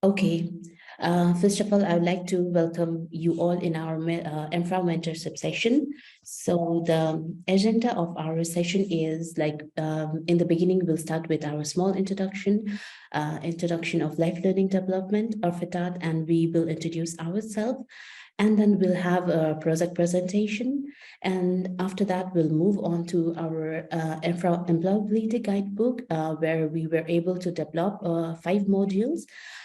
Okay. First of all, I would like to welcome you all in our EMPFRAU mentorship session. So the agenda of our session is like in the beginning, we'll start with our small introduction of life learning development or FITAT, and we will introduce ourselves. And then we'll have a project presentation. And after that, we'll move on to our employability guidebook, where we were able to develop 5 modules.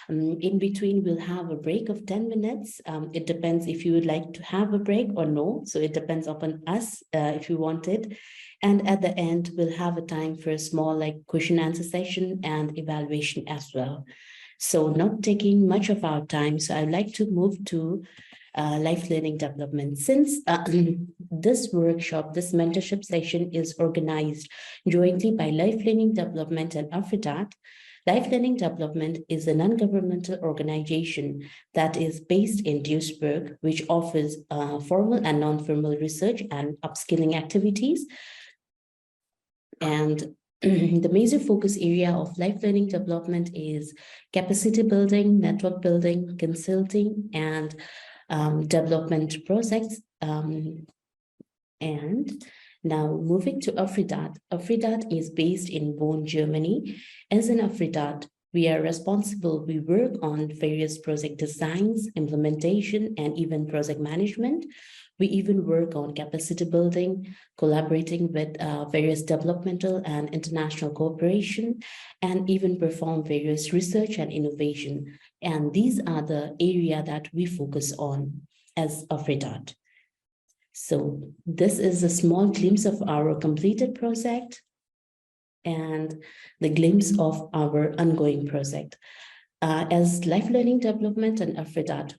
In between, we'll have a break of 10 minutes. It depends if you would like to have a break or no. So it depends upon us if you want it. And at the end, we'll have a time for a small question answer session and evaluation as well. So not taking much of our time. So I'd like to move to life learning development. Since this workshop, this mentorship session is organized jointly by Life Learning Development and AFRIDAT, Life Learning Development is a non-governmental organization that is based in Duisburg, which offers formal and non-formal research and upskilling activities. And the major focus area of life learning development is capacity building, network building, consulting, and development projects. And now moving to AFRIDAT. AFRIDAT is based in Bonn, Germany. As an AFRIDAT, we work on various project designs, implementation, and even project management. We even work on capacity building, collaborating with various developmental and international cooperation, and even perform various research and innovation. And these are the area that we focus on as AFRIDAT. So this is a small glimpse of our completed project and the glimpse of our ongoing project. As life learning development and AFRIDAT,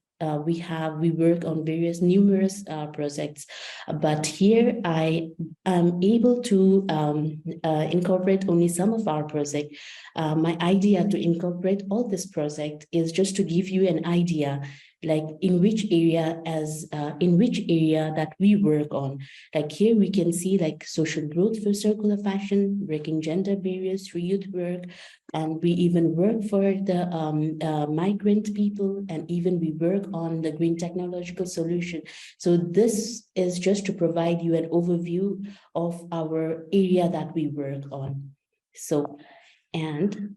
we work on numerous projects, but here I am able to incorporate only some of our project. My idea to incorporate all this project is just to give you an idea like in which area that we work on. Like here we can see like social growth for circular fashion, breaking gender barriers through youth work, and we even work for the migrant people, and even we work on the green technological solution. So this is just to provide you an overview of our area that we work on. So, and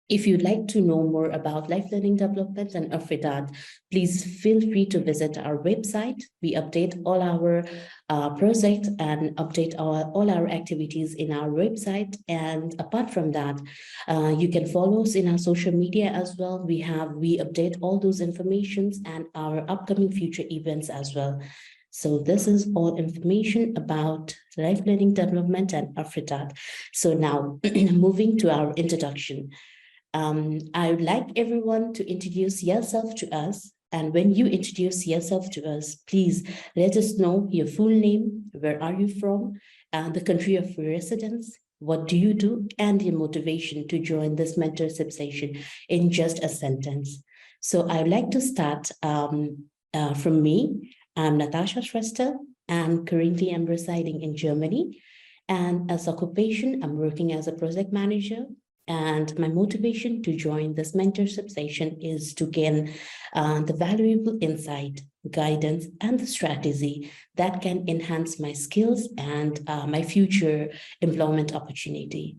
if you'd like to know more about life learning development and AFRIDAT, please feel free to visit our website. We update all our projects and update all our activities in our website. And apart from that, you can follow us in our social media as well. We update all those informations and our upcoming future events as well. So this is all information about life learning development and AFRIDAT. So now moving to our introduction. I would like everyone to introduce yourself to us. And when you introduce yourself to us, please let us know your full name, where are you from, the country of your residence, what do you do, and your motivation to join this mentorship session in just a sentence. So I would like to start from me. I'm Natasha Shrestha, and currently I'm residing in Germany. And as occupation, I'm working as a project manager. And my motivation to join this mentorship session is to gain the valuable insight, guidance, and the strategy that can enhance my skills and my future employment opportunity.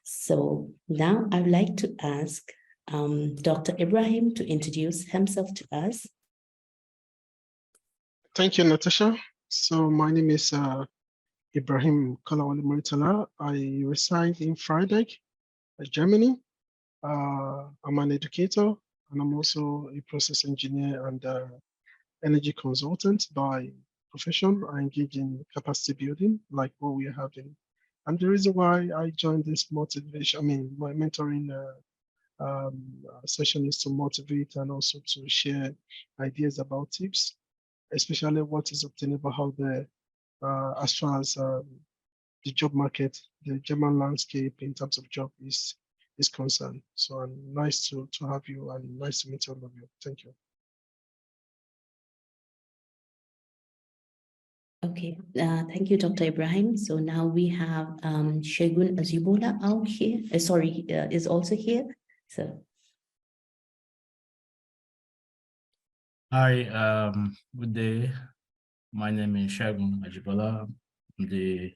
So now I'd like to ask Dr. Ibrahim to introduce himself to us. Thank you, Natasha. So my name is Ibrahim Kalawale Muritala. I reside in Freiburg, Germany. I'm an educator, and I'm also a process engineer and energy consultant by profession. I engage in capacity building, like what we are having. And the reason why I joined this my mentoring session is to motivate and also to share ideas about tips, especially what is obtainable out there as far as the job market, the German landscape in terms of job is concerned. So nice to have you and nice to meet all of you. Thank you. Okay, thank you, Dr. Ibrahim. So now we have Shegun Azibola out here. Is also here. So Hi, good day. My name is Shagun Ajibola. I'm the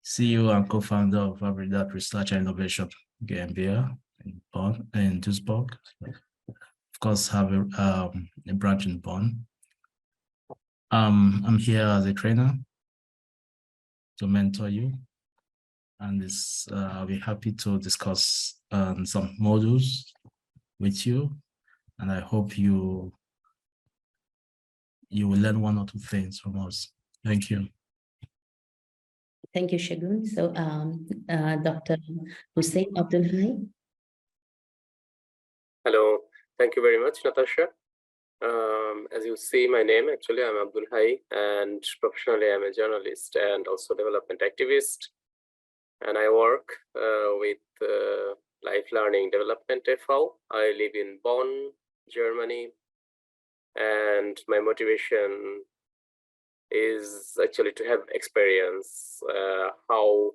CEO and co-founder of Abridat Research and Innovation GmbH in Bonn, in Duisburg. Of course, have a branch in Bonn. I'm here as a trainer to mentor you, and I'll be happy to discuss some modules with you, and I hope you will learn one or two things from us. Thank you. Thank you, Shagun. So, Dr. Hussein Abdulhai. Hello, thank you very much, Natasha. As you see my name, actually, I'm Abdul Hai, and professionally, I'm a journalist and also development activist. And I work with Life Learning Development EMPFRAU. I live in Bonn, Germany, and my motivation is actually to have experience how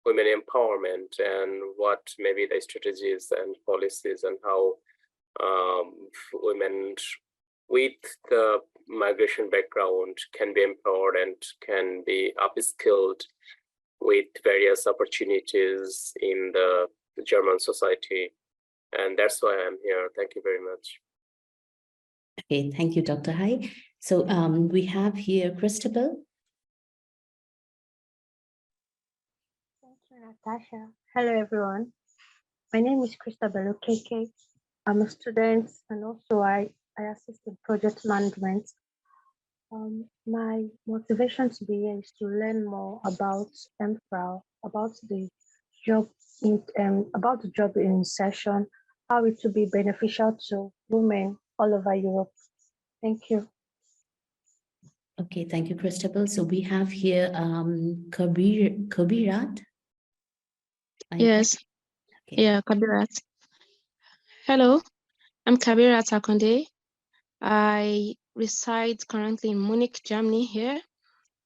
women empowerment and what maybe the strategies and policies and how women with the migration background can be empowered and can be upskilled with various opportunities in the German society. And that's why I'm here. Thank you very much. Okay, thank you, Dr. Hai. So we have here Christabel. Thank you, Natasha. Hello, everyone. My name is Christabel Okeke. I'm a student and also I assist in project management. My motivation to be here is to learn more about EMPFRAU, about the job in session, how it will be beneficial to women all over Europe. Thank you. Okay, thank you, Christabel. So we have here Kabirat. Yes. Okay. Yeah, Kabirat. Hello, I'm Kabirat Akonde. I reside currently in Munich, Germany here,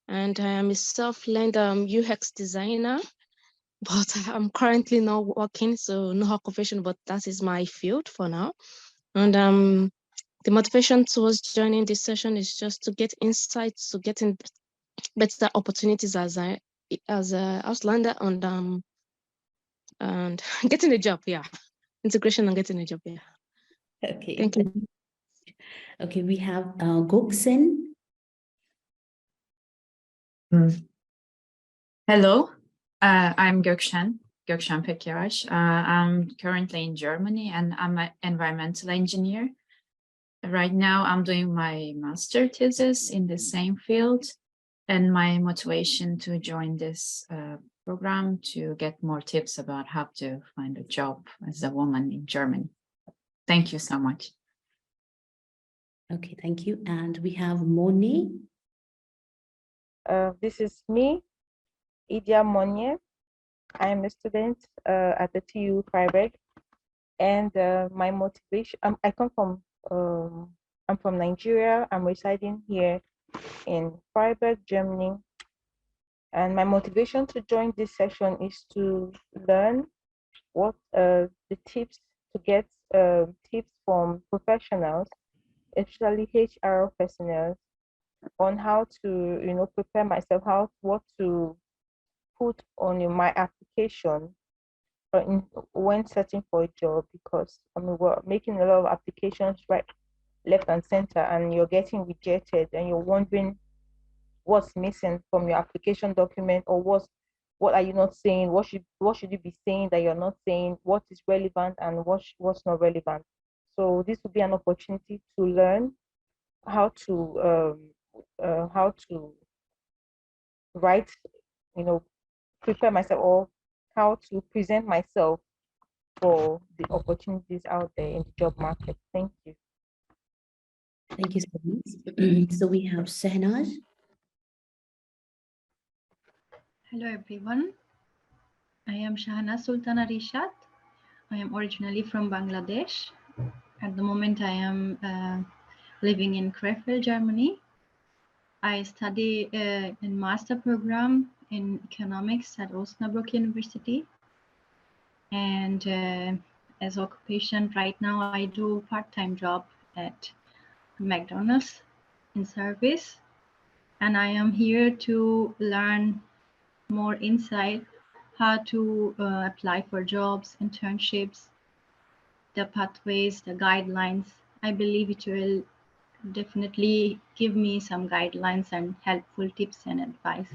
and I am a self-learned UX designer, but I'm currently not working, so no occupation, but that is my field for now. And the motivation towards joining this session is just to get insights, to get in better opportunities as a Auslander and getting a job, yeah. Integration and getting a job, yeah. Okay. Thank you. Okay, we have Goksen. Hello, I'm Gökşen Pekyaraş. I'm currently in Germany and I'm an environmental engineer. Right now, I'm doing my master thesis in the same field, and my motivation to join this program to get more tips about how to find a job as a woman in Germany. Thank you so much. Okay, thank you. And we have Moni. This is me, Idia Monye. I am a student at the TU Freiburg, and my motivation, I come from, I'm from Nigeria. I'm residing here in Freiburg, Germany. And my motivation to join this session is to learn what the tips to get tips from professionals, especially HR personnel, on how to prepare myself, what to put on my application when searching for a job, because we're making a lot of applications right, left and center, and you're getting rejected and you're wondering what's missing from your application document, or what are you not saying, what should you be saying that you're not saying, what is relevant and what's not relevant. So this would be an opportunity to learn how to write, prepare myself, or how to present myself for the opportunities out there in the job market. Thank you. Thank you so much. So we have Sehnaz. Hello everyone. I am Shahana Sultana Rishat. I am originally from Bangladesh. At the moment I am living in Krefeld, Germany. I study in master program in economics at Osnabrück University. And as occupation right now, I do part-time job at McDonald's in service, and I am here to learn more insight how to apply for jobs, internships, the pathways, the guidelines. I believe it will definitely give me some guidelines and helpful tips and advice.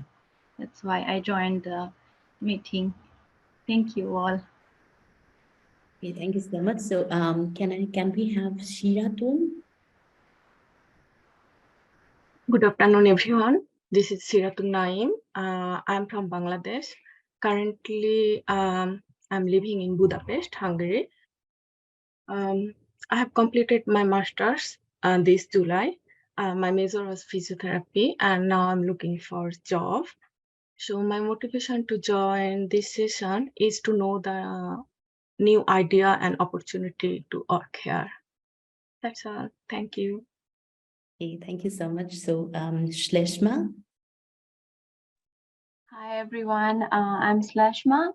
That's why I joined the meeting. Thank you all. Okay, thank you so much. So can we have Shiratun? Good afternoon, everyone. This is Siratun Naim. I'm from Bangladesh. Currently, I'm living in Budapest, Hungary. I have completed my master's this July. My major was physiotherapy, and now I'm looking for a job. So my motivation to join this session is to know the new idea and opportunity to work here. That's all. Thank you. Okay, thank you so much. So Shleshma? Hi, everyone. I'm Slashma.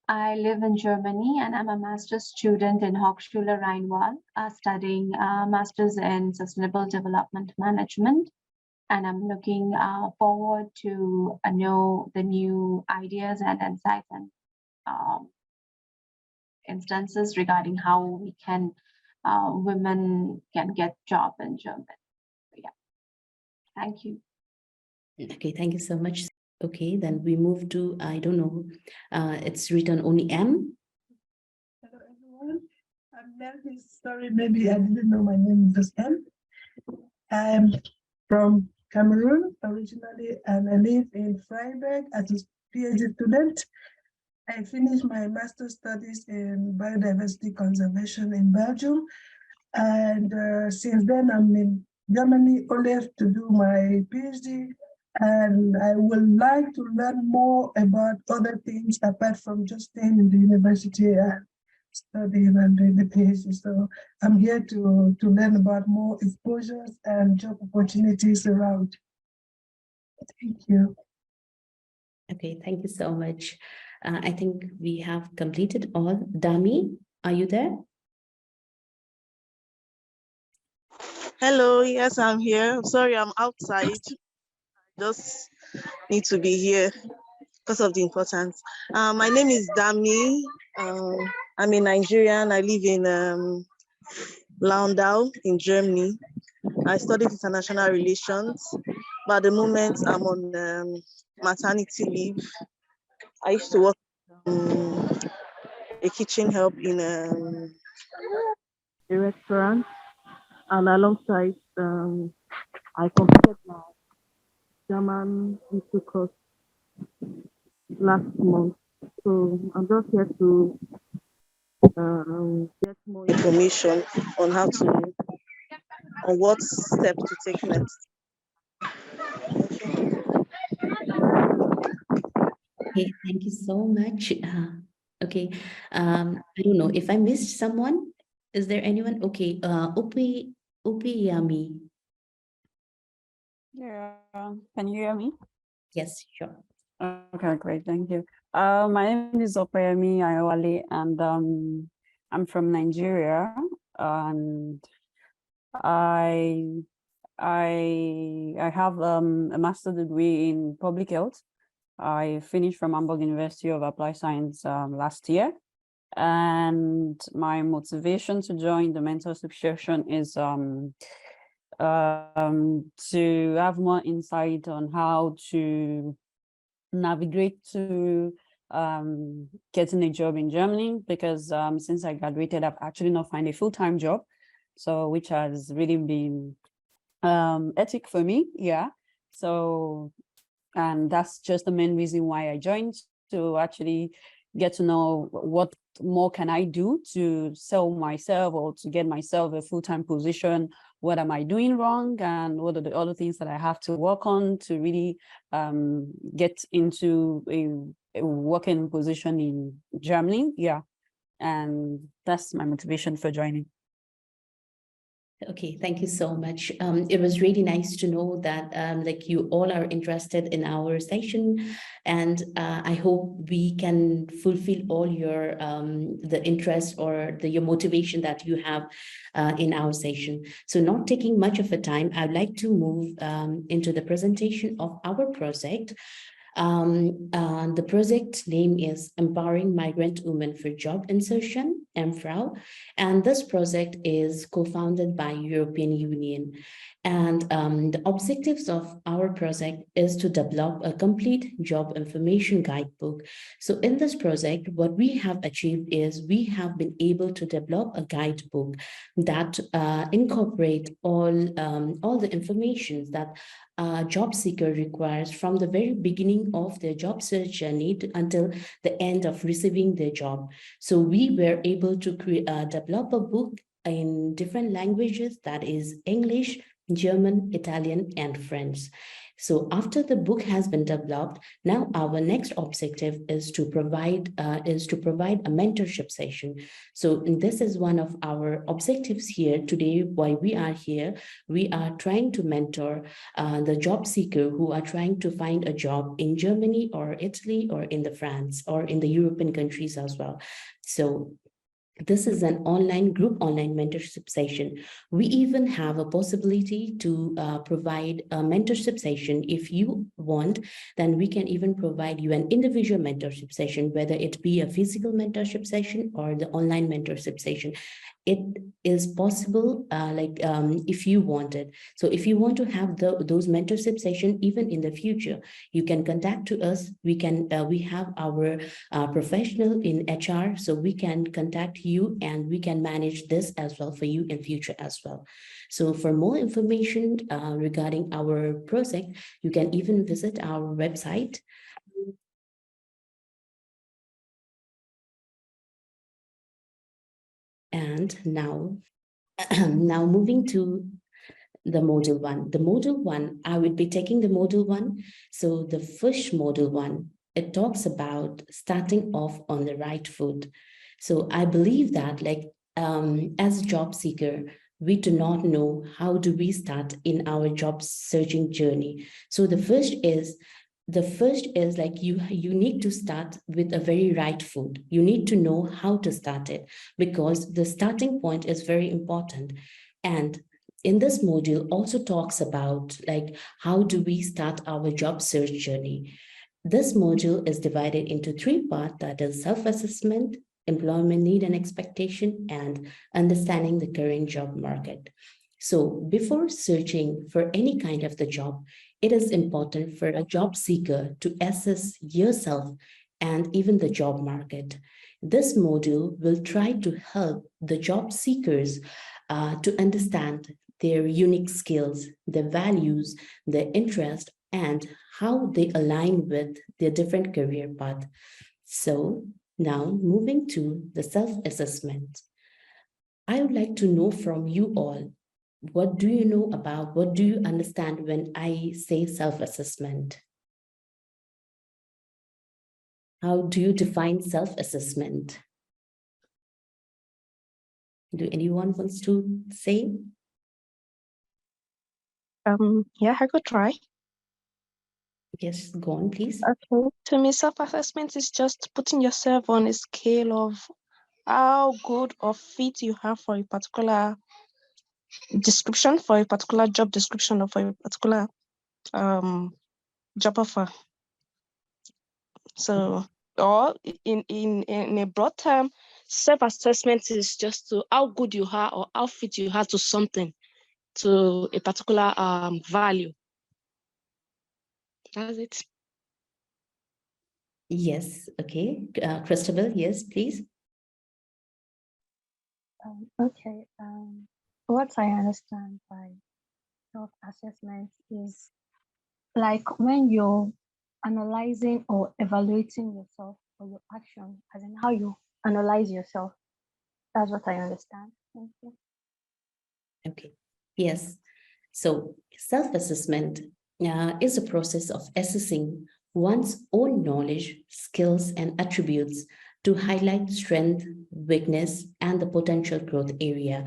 I live in Germany and I'm a master's student in Hochschule Rheinwald, studying master's in sustainable development management. And I'm looking forward to know the new ideas and insights and instances regarding how we can, women can get job in Germany. So, yeah, thank you. Okay, thank you so much. Okay, then we move to, I don't know, it's written only M. Hello, everyone. I'm Melvin. Sorry, maybe I didn't know my name was M. I'm from Cameroon originally, and I live in Freiburg as a PhD student. I finished my master's studies in biodiversity conservation in Belgium. And since then, I'm in Germany only to do my PhD. And I would like to learn more about other things apart from just staying in the university and studying and doing the PhD. So I'm here to learn about more exposures and job opportunities around. Thank you. Okay, thank you so much. I think we have completed all. Dami, are you there? Hello, yes, I'm here. I'm sorry, I'm outside. Just need to be here because of the importance. My name is Dami. I'm a Nigerian. I live in Landau in Germany. I studied international relations, but at the moment I'm on maternity leave. I used to work a kitchen help in a restaurant, and alongside I completed my German history course last month. So I'm just here to get more information on what steps to take next. Okay, thank you so much. Okay, I don't know if I missed someone. Is there anyone? Okay, Upi Yami. Yeah, can you hear me? Yes, sure. Okay, great, thank you. My name is Opeyemi Ayowale, and I'm from Nigeria, and I have a master's degree in public health. I finished from Hamburg University of Applied Science last year, and my motivation to join the mentorship session is to have more insight on how to navigate to getting a job in Germany, because since I graduated, I've actually not found a full-time job, so which has really been ethic for me. Yeah, so, and that's just the main reason why I joined, to actually get to know what more can I do to sell myself or to get myself a full-time position. What am I doing wrong, and what are the other things that I have to work on to really get into a working position in Germany. Yeah, and that's my motivation for joining. Okay, thank you so much. It was really nice to know that like you all are interested in our session, and I hope we can fulfill all your the interest or your motivation that you have in our session. So not taking much of a time, I'd like to move into the presentation of our project. The project name is Empowering Migrant Women for Job Insertion, EMPFRAU, and this project is co-founded by European Union. And the objectives of our project is to develop a complete job information guidebook. So in this project, what we have achieved is we have been able to develop a guidebook that incorporate all the information that a job seeker requires from the very beginning of their job search journey until the end of receiving their job. So we were able to develop a book in different languages, that is English, German, Italian, and French. So after the book has been developed, now our next objective is to provide a mentorship session. So this is one of our objectives here today. Why we are here, we are trying to mentor the job seeker who are trying to find a job in Germany or Italy or in the France or in the European countries as well. So this is an group online mentorship session. We even have a possibility to provide a mentorship session. If you want, then we can even provide you an individual mentorship session, whether it be a physical mentorship session or the online mentorship session. It is possible if you want it. So if you want to have those mentorship session even in the future, you can contact to us. We have our professional in HR, so we can contact you and we can manage this as well for you in future as well. So for more information regarding our project, you can even visit our website. And now moving to the module 1. The module 1, I would be taking the module 1. So the first module 1, it talks about starting off on the right foot. So I believe that as a job seeker, we do not know how do we start in our job searching journey. So the first is like you need to start with a very right foot. You need to know how to start it, because the starting point is very important. And in this module also talks about how do we start our job search journey. This module is divided into 3 parts, that is self-assessment, employment need and expectation, and understanding the current job market. So before searching for any kind of the job, it is important for a job seeker to assess yourself and even the job market. This module will try to help the job seekers to understand their unique skills, their values, their interest, and how they align with their different career path. So now moving to the self-assessment. I would like to know from you all, what do you understand when I say self-assessment? How do you define self-assessment? Do anyone wants to say? Yeah, I could try. Yes, go on, please. Okay. To me, self-assessment is just putting yourself on a scale of how good or fit you have for a particular description, for a particular job description, or for a particular job offer. So, or in a broad term, self-assessment is just to how good you are or how fit you are to something, to a particular value. That's it. Yes, okay. Christabel, yes, please. Okay. What I understand by self-assessment is like when you're analyzing or evaluating yourself or your action, as in how you analyze yourself. That's what I understand. Thank you. Okay. Yes. So self-assessment is a process of assessing one's own knowledge, skills, and attributes to highlight strength, weakness, and the potential growth area.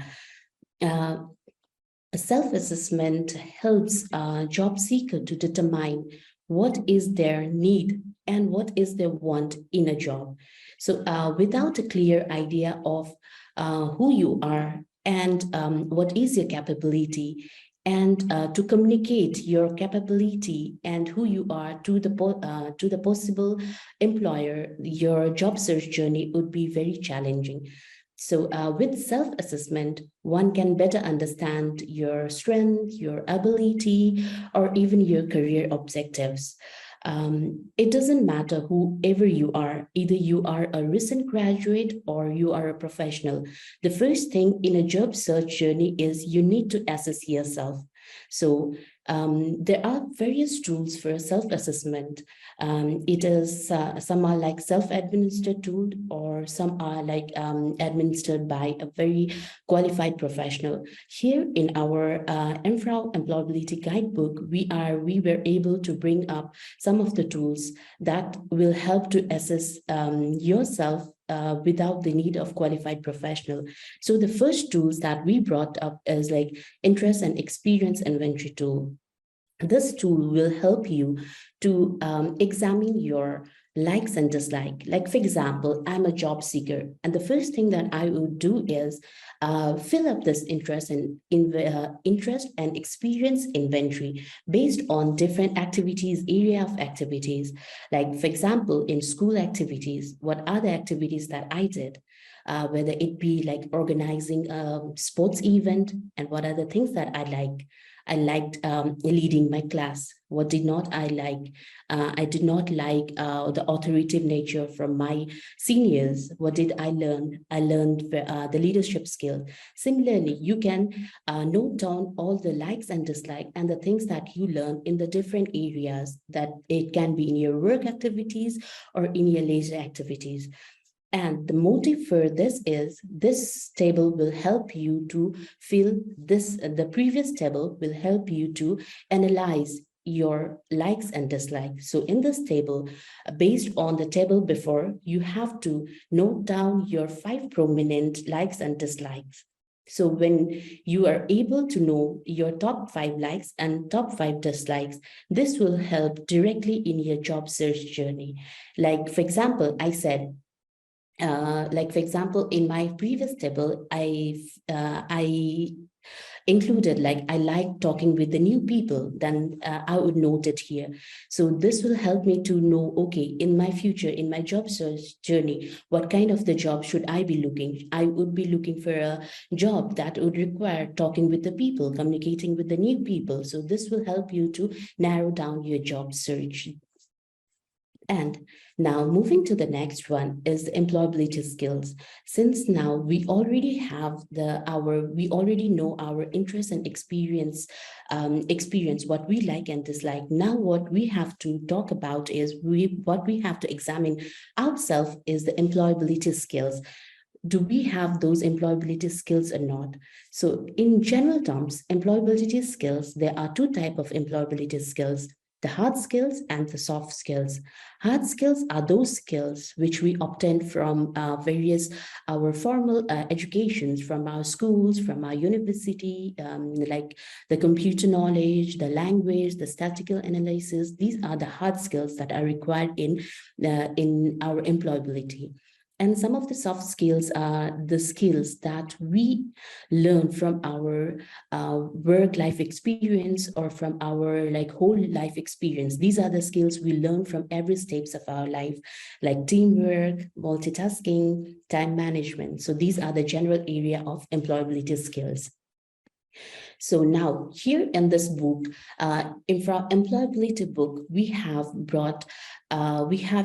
A self-assessment helps a job seeker to determine what is their need and what is their want in a job. So without a clear idea of who you are and what is your capability, and to communicate your capability and who you are to the possible employer, your job search journey would be very challenging. So with self-assessment, one can better understand your strength, your ability, or even your career objectives. It doesn't matter whoever you are, either you are a recent graduate or you are a professional. The first thing in a job search journey is you need to assess yourself. So there are various tools for self-assessment. It is some are like self-administered tool, or some are like administered by a very qualified professional. Here in our EMPFRAU Employability Guidebook, we were able to bring up some of the tools that will help to assess yourself without the need of qualified professional. So the first tools that we brought up is like interest and experience inventory tool. This tool will help you to examine your likes and dislikes. Like, for example, I'm a job seeker, and the first thing that I would do is fill up this interest and experience inventory based on different activities, area of activities. Like, for example, in school activities, what are the activities that I did? Whether it be like organizing a sports event, and what are the things that I like. I liked leading my class. What did not I like? I did not like the authoritative nature from my seniors. What did I learn? I learned the leadership skill. Similarly, you can note down all the likes and dislikes and the things that you learn in the different areas, that it can be in your work activities or in your leisure activities. And the motive for this is this table will help you to fill this, the previous table will help you to analyze your likes and dislikes. So in this table, based on the table before, you have to note down your 5 prominent likes and dislikes. So when you are able to know your top 5 likes and top 5 dislikes, this will help directly in your job search journey. Like, for example, I said, like, for example, in my previous table, I included like I like talking with the new people, then I would note it here. So this will help me to know, okay, in my future, in my job search journey, what kind of the job should I be looking? I would be looking for a job that would require talking with the people, communicating with the new people. So this will help you to narrow down your job search. And now moving to the next one is the employability skills. Since now we already have we already know our interest and experience, what we like and dislike. Now what we have to talk about is what we have to examine ourselves is the employability skills. Do we have those employability skills or not? So in general terms, employability skills, there are 2 types of employability skills: the hard skills and the soft skills. Hard skills are those skills which we obtain from our formal educations, from our schools, from our university, like the computer knowledge, the language, the statistical analysis. These are the hard skills that are required in our employability. And some of the soft skills are the skills that we learn from our work life experience or from our whole life experience. These are the skills we learn from every steps of our life, like teamwork, multitasking, time management. So these are the general area of employability skills. So now here in this book, employability book, we have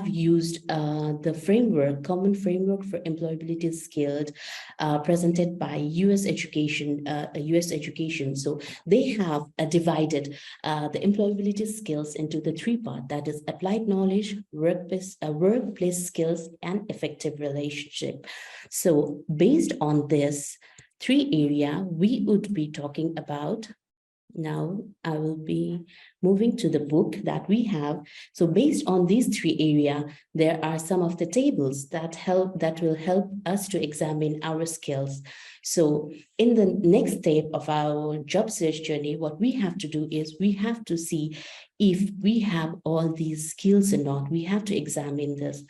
used the framework, common framework for employability skills presented by US Education. So they have divided the employability skills into the 3 parts, that is applied knowledge, workplace skills, and effective relationship. So based on this 3 area, we would be talking about. Now I will be moving to the book that we have. So based on these 3 areas, there are some of the tables that will help us to examine our skills. So In the next step of our job search journey, what we have to do is we have to see if we have all these skills or not. We have to examine this.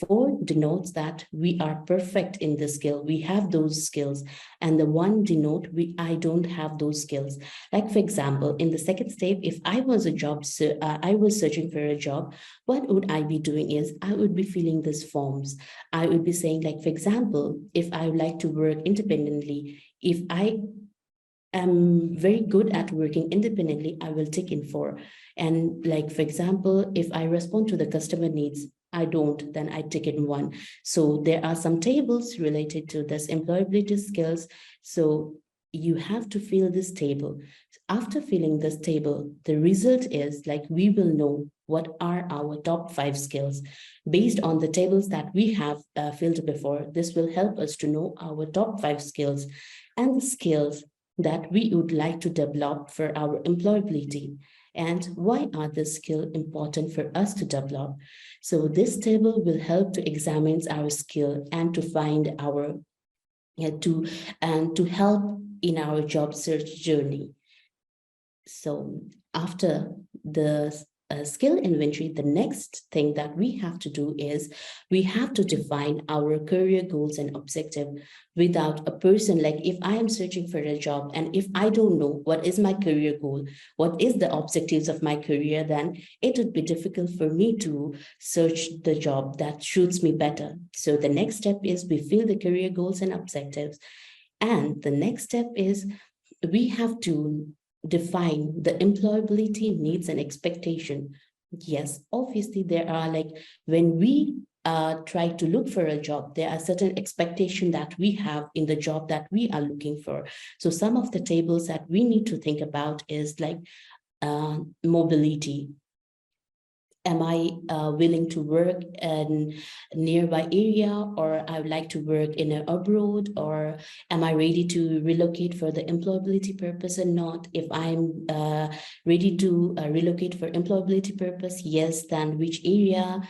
4 denotes that we are perfect in the skill. We have those skills. And the 1 denote I don't have those skills. Like for example, in the second step, if I was I was searching for a job, what would I be doing is I would be filling these forms. I would be saying, like, for example, if I would like to work independently, if I am very good at working independently, I will tick in 4. And like, for example, if I respond to the customer needs, I don't, then I tick in 1. So there are some tables related to this employability skills. So you have to fill this table. After filling this table, the result is like we will know what are our top 5 skills. Based on the tables that we have filled before, this will help us to know our top 5 skills and the skills that we would like to develop for our employability. And why are the skills important for us to develop? So this table will help to examine our skill and to find our, to help in our job search journey. So after the skill inventory, the next thing that we have to do is we have to define our career goals and objective. Without a person, like if I am searching for a job and if I don't know what is my career goal, what is the objectives of my career, then it would be difficult for me to search the job that suits me better. So the next step is we fill the career goals and objectives. And the next step is we have to define the employability needs and expectation. Yes, obviously there are, like, when we try to look for a job, there are certain expectations that we have in the job that we are looking for. So some of the tables that we need to think about is like mobility. Am I willing to work in a nearby area, or I would like to work in an abroad, or am I ready to relocate for the employability purpose or not? If I'm ready to relocate for employability purpose, yes, then which area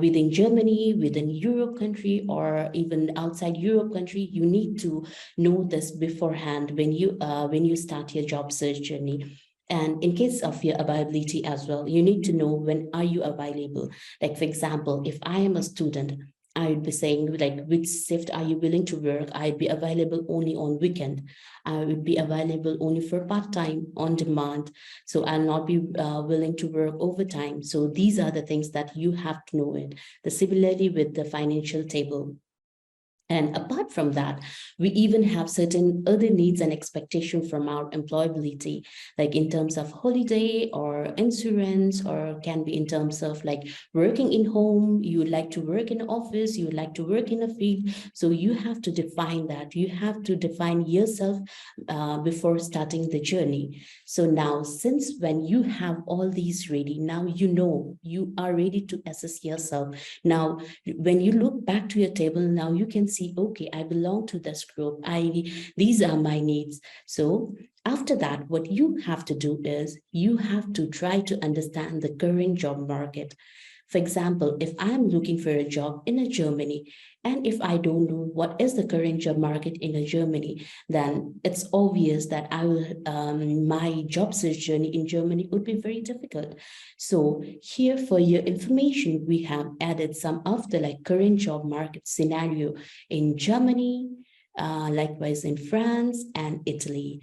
within Germany, within Europe country, or even outside Europe country? You need to know this beforehand when you start your job search journey. And in case of your availability as well, you need to know when are you available. Like, for example, if I am a student, I would be saying, like, which shift are you willing to work? I'd be available only on weekend. I would be available only for part-time, on demand. So I'll not be willing to work overtime. So these are the things that you have to know it. Similarly with the financial table. And apart from that, we even have certain other needs and expectations from our employability, like in terms of holiday or insurance, or can be in terms of like working in home. You would like to work in an office, you would like to work in a field. So you have to define that. You have to define yourself before starting the journey. So now, since when you have all these ready, now you know you are ready to assess yourself. Now, when you look back to your table, now you can see, okay, I belong to this group. These are my needs. So after that, what you have to do is you have to try to understand the current job market. For example, if I'm looking for a job in Germany, and if I don't know what is the current job market in Germany, then it's obvious that my job search journey in Germany would be very difficult. So here, for your information, we have added some of the current job market scenario in Germany, likewise in France and Italy.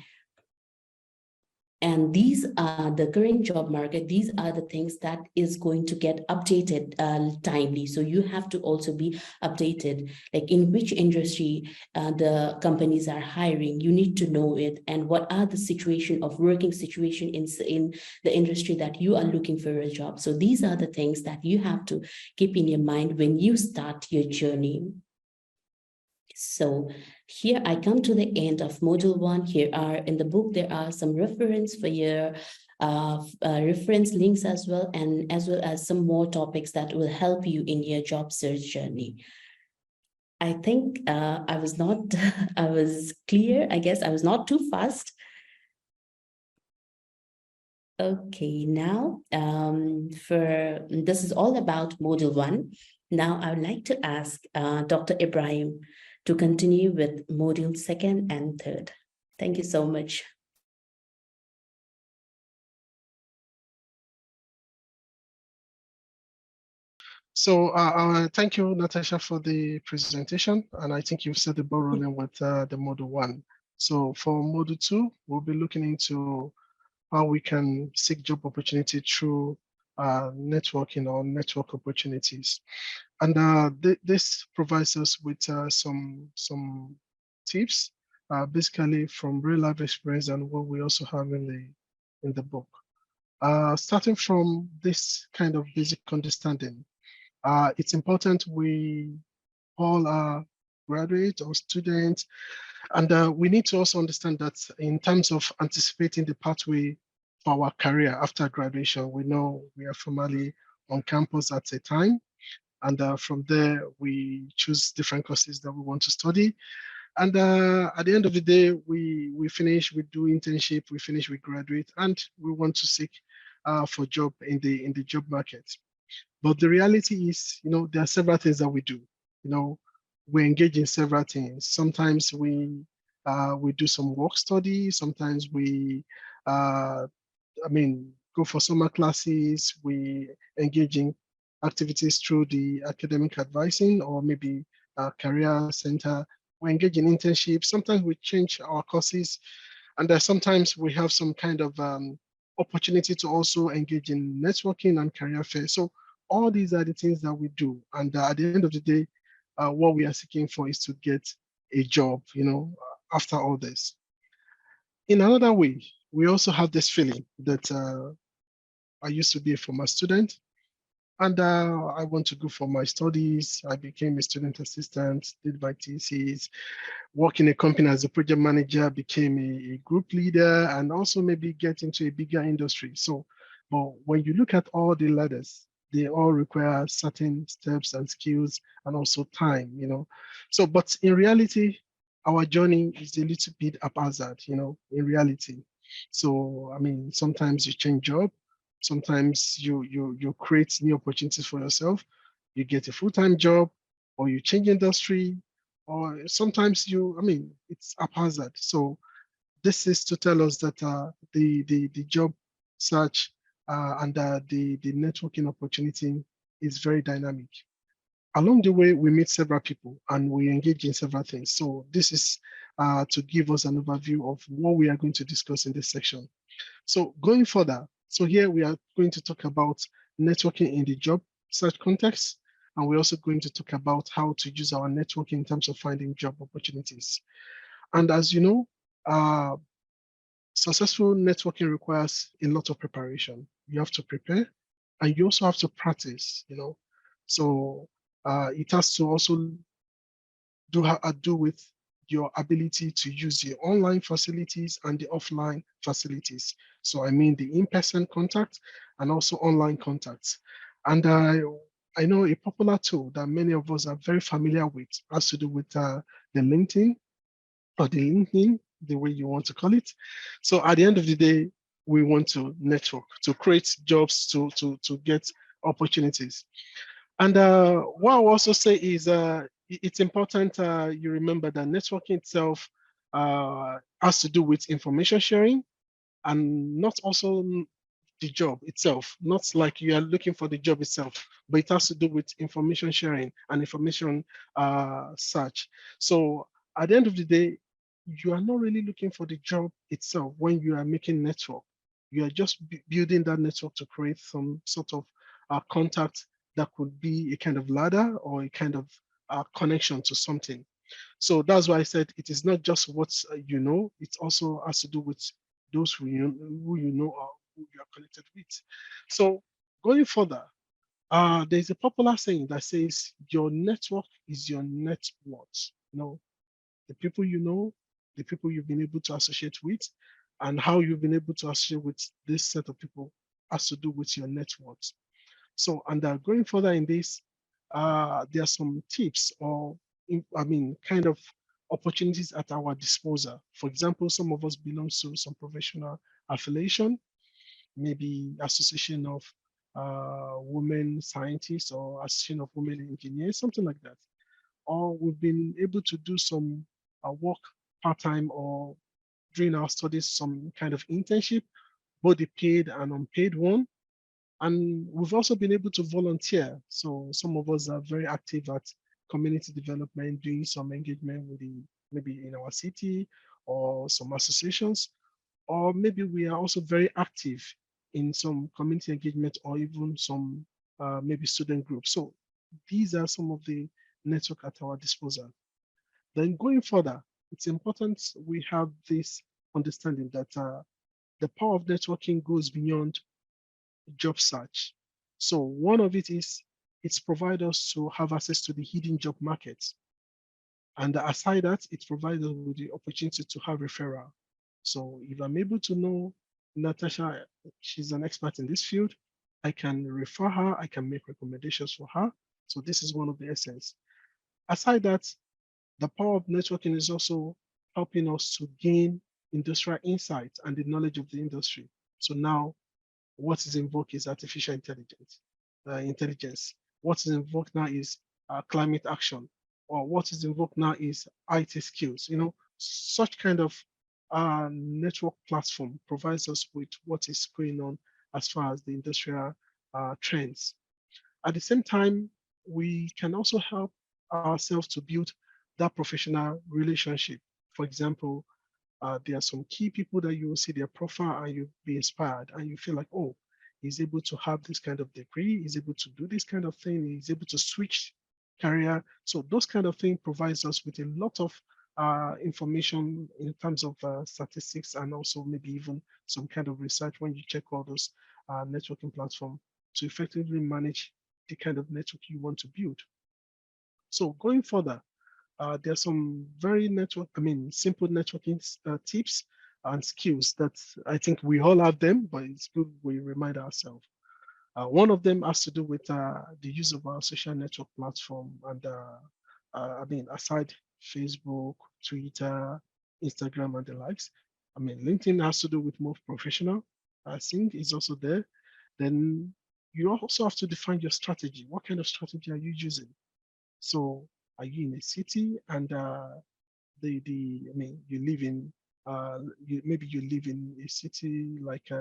And these are the current job market. These are the things that is going to get updated timely. So you have to also be updated, like in which industry the companies are hiring. You need to know it, and what are the situation of working situation in the industry that you are looking for a job. So these are the things that you have to keep in your mind when you start your journey. So here I come to the end of module 1. Here are in the book, there are some reference for your reference links as well as some more topics that will help you in your job search journey. I think I was clear. I guess I was not too fast. Okay, now this is all about module 1. Now I would like to ask Dr. Ibrahim to continue with module 2 and 3. Thank you so much. So thank you, Natasha, for the presentation. And I think you've set the ball rolling with the Module 1. So for Module 2, we'll be looking into how we can seek job opportunity through networking or network opportunities. And this provides us with some tips, basically from real life experience and what we also have in the book. Starting from this kind of basic understanding, it's important we all are graduates or students, and we need to also understand that in terms of anticipating the pathway for our career after graduation, we know we are formally on campus at a time, and from there we choose different courses that we want to study. And at the end of the day, we finish, we do internship, we finish, we graduate, and we want to seek for job in the job market. But the reality is, there are several things that we do. We engage in several things. Sometimes we do some work study. Sometimes we, go for summer classes. We engage in activities through the academic advising or maybe career center. We engage in internships. Sometimes we change our courses, and sometimes we have some kind of opportunity to also engage in networking and career fairs. So all these are the things that we do. And at the end of the day, what we are seeking for is to get a job, after all this. In another way, we also have this feeling that I used to be a former student, and I want to go for my studies. I became a student assistant, did my thesis, work in a company as a project manager, became a group leader, and also maybe get into a bigger industry. So, but when you look at all the ladders, they all require certain steps and skills and also time, So, but in reality, our journey is a little bit haphazard, in reality. So, sometimes you change job, sometimes you create new opportunities for yourself, you get a full-time job, or you change industry, or sometimes it's haphazard. So this is to tell us that the job search and the networking opportunity is very dynamic. Along the way, we meet several people and we engage in several things. So this is to give us an overview of what we are going to discuss in this section. So going further, so here we are going to talk about networking in the job search context, and we're also going to talk about how to use our networking in terms of finding job opportunities. And as you know, successful networking requires a lot of preparation. You have to prepare, and you also have to practice, So it has to also do with your ability to use the online facilities and the offline facilities. So I mean the in-person contact and also online contacts. And I know a popular tool that many of us are very familiar with has to do with the LinkedIn or the LinkedIn, the way you want to call it. So at the end of the day, we want to network, to create jobs, to get opportunities. And what I will also say is it's important you remember that networking itself has to do with information sharing and not also the job itself, not like you are looking for the job itself, but it has to do with information sharing and information search. So at the end of the day, you are not really looking for the job itself when you are making network. You are just building that network to create some sort of contact that could be a kind of ladder or a kind of connection to something. So that's why I said it is not just what you know, it also has to do with those who you know or who you are connected with. So going further, there's a popular saying that says your network is your net worth. The people you know, the people you've been able to associate with, and how you've been able to associate with this set of people has to do with your net worth. So, and going further in this, there are some tips or, kind of opportunities at our disposal. For example, some of us belong to some professional affiliation, maybe association of women scientists or association of women engineers, something like that. Or we've been able to do some work part-time or during our studies some kind of internship, both the paid and unpaid one. And we've also been able to volunteer. So some of us are very active at community development, doing some engagement with maybe in our city or some associations, or maybe we are also very active in some community engagement or even some maybe student groups. So these are some of the network at our disposal. Then going further, it's important we have this understanding that the power of networking goes beyond job search. So one of it is it's provide us to have access to the hidden job markets. And aside that, it provides us with the opportunity to have referral. So if I'm able to know Natasha, she's an expert in this field, I can refer her, I can make recommendations for her. So this is one of the essence. Aside that, the power of networking is also helping us to gain industrial insight and the knowledge of the industry. So now what is invoked is artificial intelligence. What is invoked now is climate action, or what is invoked now is IT skills. You know, such kind of network platform provides us with what is going on as far as the industrial trends. At the same time, we can also help ourselves to build that professional relationship. For example, there are some key people that you will see their profile and you'll be inspired and you feel like, oh, he's able to have this kind of degree, he's able to do this kind of thing, he's able to switch career. So those kind of things provides us with a lot of information in terms of statistics and also maybe even some kind of research when you check all those networking platforms to effectively manage the kind of network you want to build. So going further, there's some very simple networking tips and skills that I think we all have them, but it's good we remind ourselves. One of them has to do with the use of our social network platform, and aside Facebook, Twitter, Instagram, and the likes. LinkedIn has to do with more professional. I think is also there. Then you also have to define your strategy. What kind of strategy are you using? So are you in a city and you live in maybe you live in a city like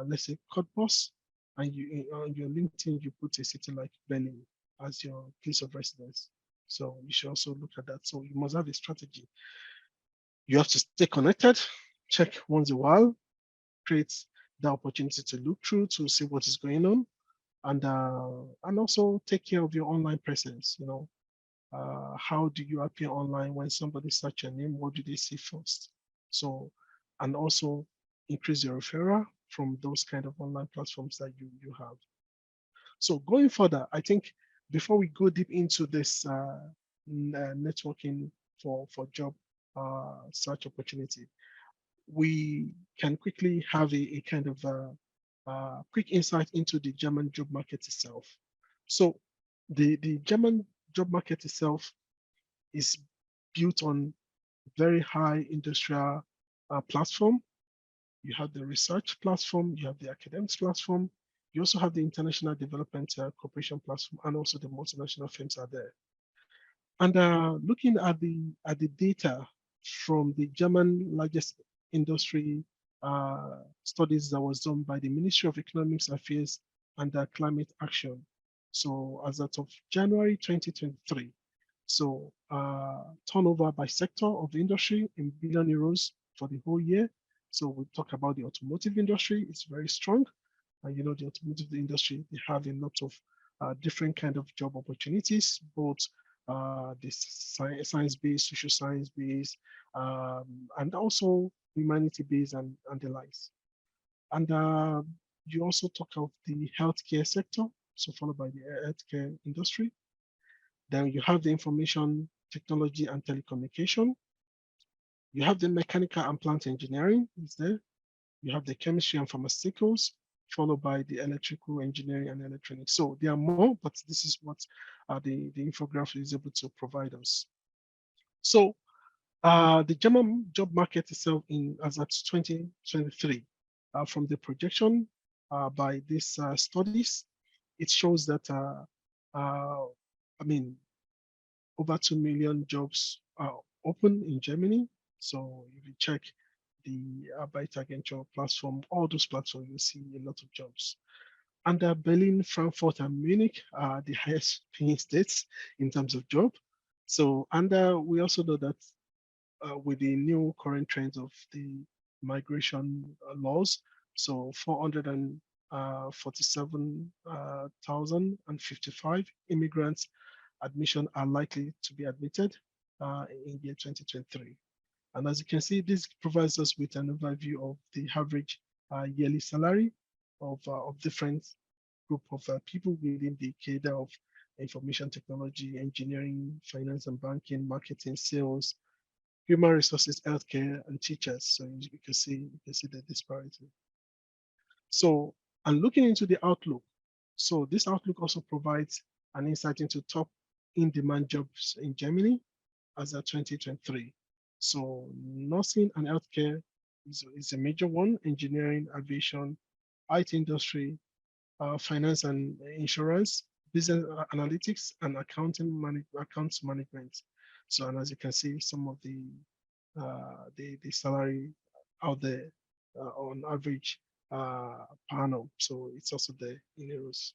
let's say Cottbus, and you on your LinkedIn you put a city like Berlin as your place of residence. So you should also look at that. So you must have a strategy. You have to stay connected, check once in a while, create the opportunity to look through to see what is going on, and also take care of your online presence. You know, how do you appear online when somebody search your name? What do they see first? So, and also increase your referral from those kind of online platforms that you have. So going further, I think before we go deep into this networking for job search opportunity, we can quickly have a kind of quick insight into the German job market itself. So the German job market itself is built on very high industrial platform. You have the research platform, you have the academics platform, you also have the international development cooperation platform, and also the multinational firms are there. And looking at the data from the German largest industry studies that was done by the Ministry of Economics Affairs and Climate Action. So as of January 2023, so turnover by sector of the industry in billion euros for the whole year. So we talk about the automotive industry, it's very strong. And you know, the automotive industry, they have a lot of different kind of job opportunities, both the science-based, social science-based, and also humanity-based and the likes. And you also talk of the healthcare sector, so followed by the healthcare industry. Then you have the information technology and telecommunication. You have the mechanical and plant engineering is there. You have the chemistry and pharmaceuticals, followed by the electrical engineering and electronics. So there are more, but this is what the infographic is able to provide us. So the German job market itself as at 2023, from the projection by these studies, it shows that over 2 million jobs are open in Germany. So if you check the Arbeitsagentur platform, all those platforms, you see a lot of jobs. Under Berlin, Frankfurt, and Munich are the highest paying states in terms of job. So, we also know that with the new current trends of the migration laws, so 447,055 immigrants admission are likely to be admitted in year 2023. And as you can see, this provides us with an overview of the average yearly salary of different group of people within the cadre of information technology, engineering, finance and banking, marketing, sales, human resources, healthcare, and teachers. So you can see the disparity. So, and looking into the outlook, so this outlook also provides an insight into top in-demand jobs in Germany as of 2023. So nursing and healthcare is a major one, engineering, aviation, IT industry, finance and insurance, business analytics, and accounts management. So, and as you can see, some of the salary out there on average per annum. So it's also there in euros.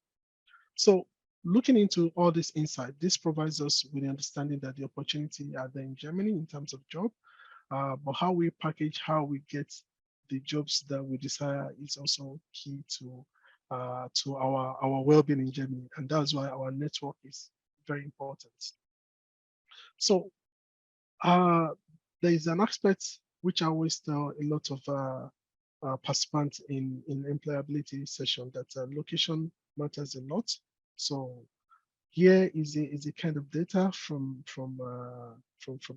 So looking into all this insight, this provides us with the understanding that the opportunity are there in Germany in terms of job, but how we package, how we get the jobs that we desire is also key to our well-being in Germany, and that's why our network is very important. So there is an aspect which I always tell a lot of participants in employability session that location matters a lot. So here is a kind of data from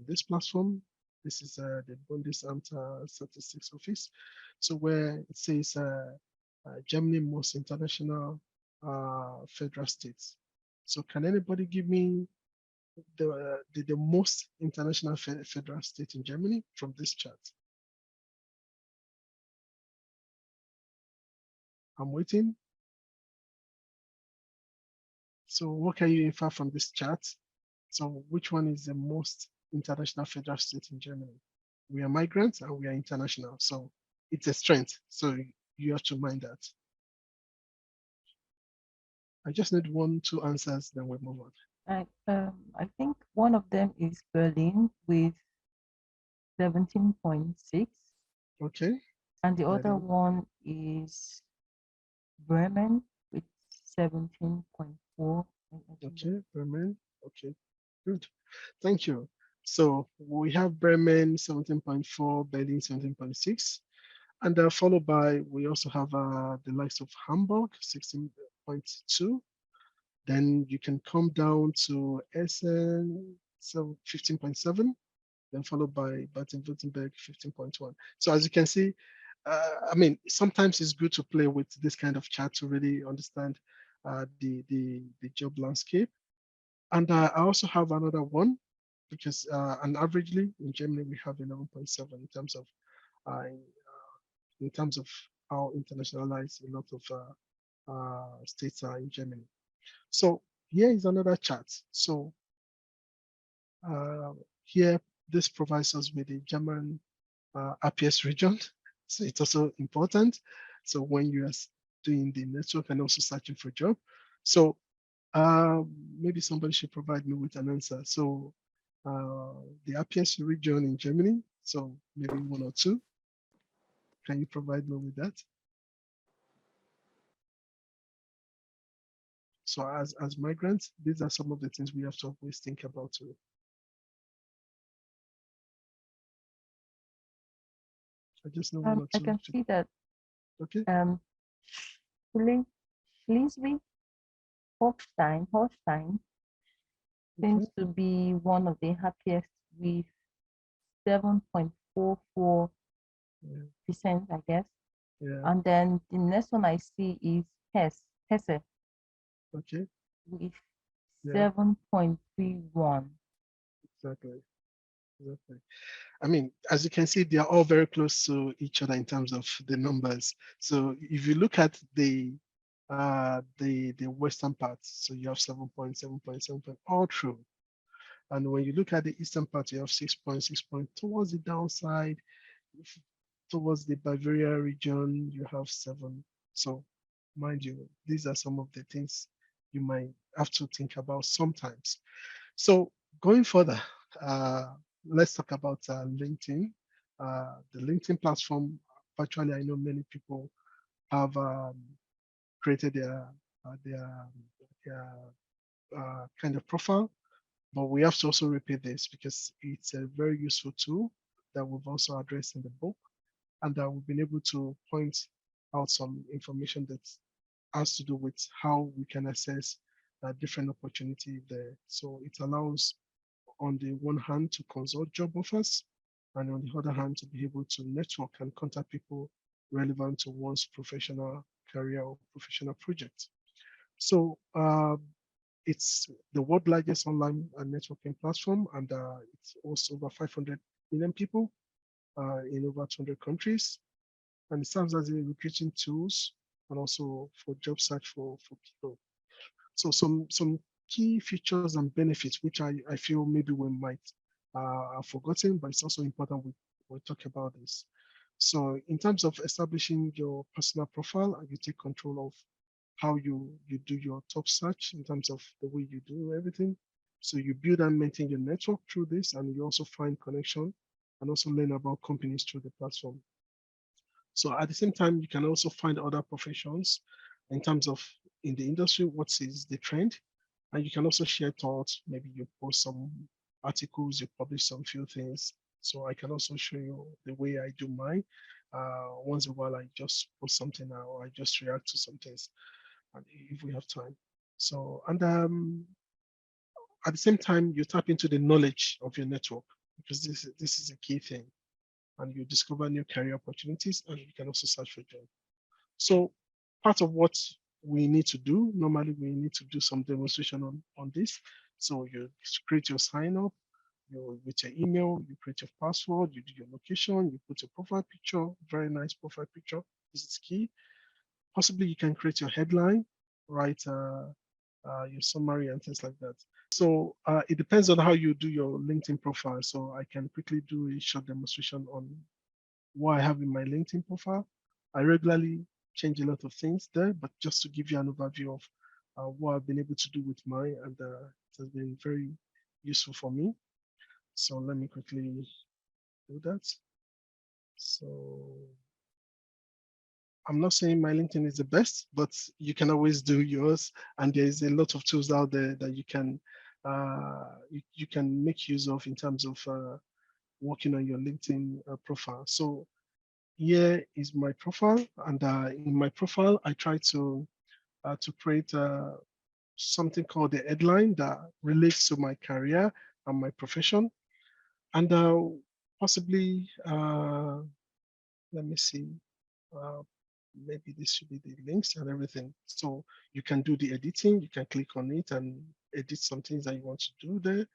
this platform. This is the Bundesamt Statistics Office. So where it says Germany most international federal states. So can anybody give me the most international federal state in Germany from this chart? I'm waiting. So what can you infer from this chart? So which one is the most international federal state in Germany? We are migrants and we are international. So it's a strength. So you have to mind that. I just need 1-2 answers, then we move on. I think one of them is Berlin with 17.6. Okay. And the other one is Bremen with 17.4. Okay, Bremen. Okay, good. Thank you. So we have Bremen 17.4, Berlin 17.6, and followed by, we also have the likes of Hamburg 16.2. Then you can come down to Essen, so 15.7, then followed by Baden-Württemberg 15.1. So as you can see, I mean, sometimes it's good to play with this kind of chart to really understand the job landscape. And I also have another one, because and averagely in Germany we have 11.7 in terms of how internationalized a lot of states are in Germany. So here is another chart. So here, this provides us with the German RPS region. So it's also important. So when you are doing the network and also searching for a job. So maybe somebody should provide me with an answer. So the RPS region in Germany, so maybe 1 or 2. Can you provide me with that? So as migrants, these are some of the things we have to always think about too. I just know 1 or 2. I can see that. Okay. Schleswig Holstein seems to be one of the happiest with 7.44%, I guess. Yeah. And then the next one I see is Hesse. Okay. With 7.31. Exactly. I mean, as you can see, they are all very close to each other in terms of the numbers. So if you look at the western part, so you have 7.7.7 all through. And when you look at the eastern part, you have 6.6 towards the downside. towards the Bavaria region, you have 7. So mind you, these are some of the things you might have to think about sometimes. So going further, let's talk about LinkedIn. The LinkedIn platform, virtually, I know many people have created their kind of profile, but we have to also repeat this because it's a very useful tool that we've also addressed in the book, and that we've been able to point out some information that has to do with how we can assess different opportunity there. So it allows, on the one hand, to consult job offers, and on the other hand, to be able to network and contact people relevant to one's professional career or professional project. So it's the world's largest online networking platform, and it's also over 500 million people in over 200 countries. And it serves as a recruiting tools and also for job search for people. So some key features and benefits, which I feel maybe we might have forgotten, but it's also important we talk about this. So in terms of establishing your personal profile, you take control of how you do your top search in terms of the way you do everything. So you build and maintain your network through this, and you also find connection and also learn about companies through the platform. So at the same time, you can also find other professions in terms of in the industry, what is the trend, and you can also share thoughts. Maybe you post some articles, you publish some few things. So I can also show you the way I do mine. Once in a while, I just post something or I just react to some things, and if we have time. So, and at the same time, you tap into the knowledge of your network, because this is a key thing, and you discover new career opportunities, and you can also search for a job. So part of what we need to do, normally we need to do some demonstration on this. So you create your sign up, with your email, you create your password, you do your location, you put your profile picture, very nice profile picture. This is key. Possibly you can create your headline, write your summary and things like that. So it depends on how you do your LinkedIn profile. So I can quickly do a short demonstration on what I have in my LinkedIn profile. I regularly change a lot of things there, but just to give you an overview of what I've been able to do with mine, and it has been very useful for me. So let me quickly do that. So I'm not saying my LinkedIn is the best, but you can always do yours, and there is a lot of tools out there that you can you can make use of in terms of working on your LinkedIn profile. So here is my profile, and in my profile, I try to create something called the headline that relates to my career and my profession, and possibly let me see. Maybe this should be the links and everything. So you can do the editing, you can click on it and edit some things that you want to do there.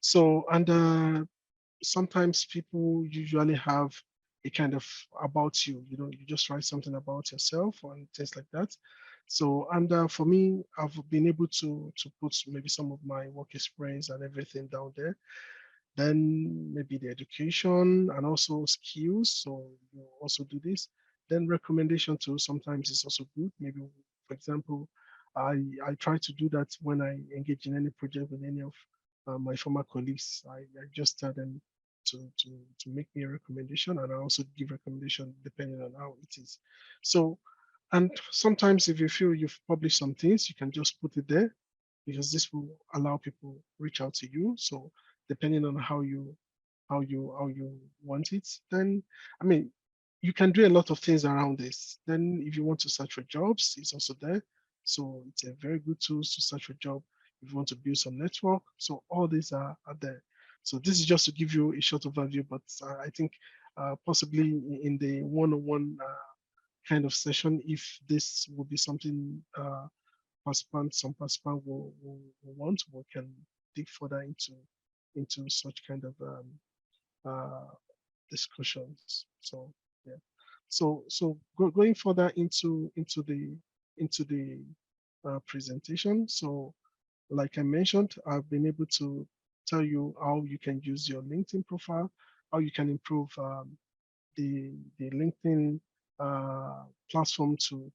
So, and sometimes people usually have a kind of about you, you just write something about yourself and things like that. So, and for me, I've been able to put maybe some of my work experience and everything down there. Then maybe the education and also skills. So you also do this. Then recommendation too, sometimes it's also good. Maybe, for example, I try to do that when I engage in any project with any of my former colleagues. I just tell them to make me a recommendation, and I also give recommendation depending on how it is. So, and sometimes if you feel you've published some things, you can just put it there, because this will allow people reach out to you. So depending on how you want it, then I mean, you can do a lot of things around this. Then if you want to search for jobs, it's also there. So it's a very good tool to search for job. If you want to build some network, so all these are there. So this is just to give you a short overview, but I think possibly in the one-on-one kind of session, if this will be something some participant will want, we can dig further into such kind of discussions. So yeah. So going further into the presentation. So like I mentioned, I've been able to tell you how you can use your LinkedIn profile, how you can improve the LinkedIn platform to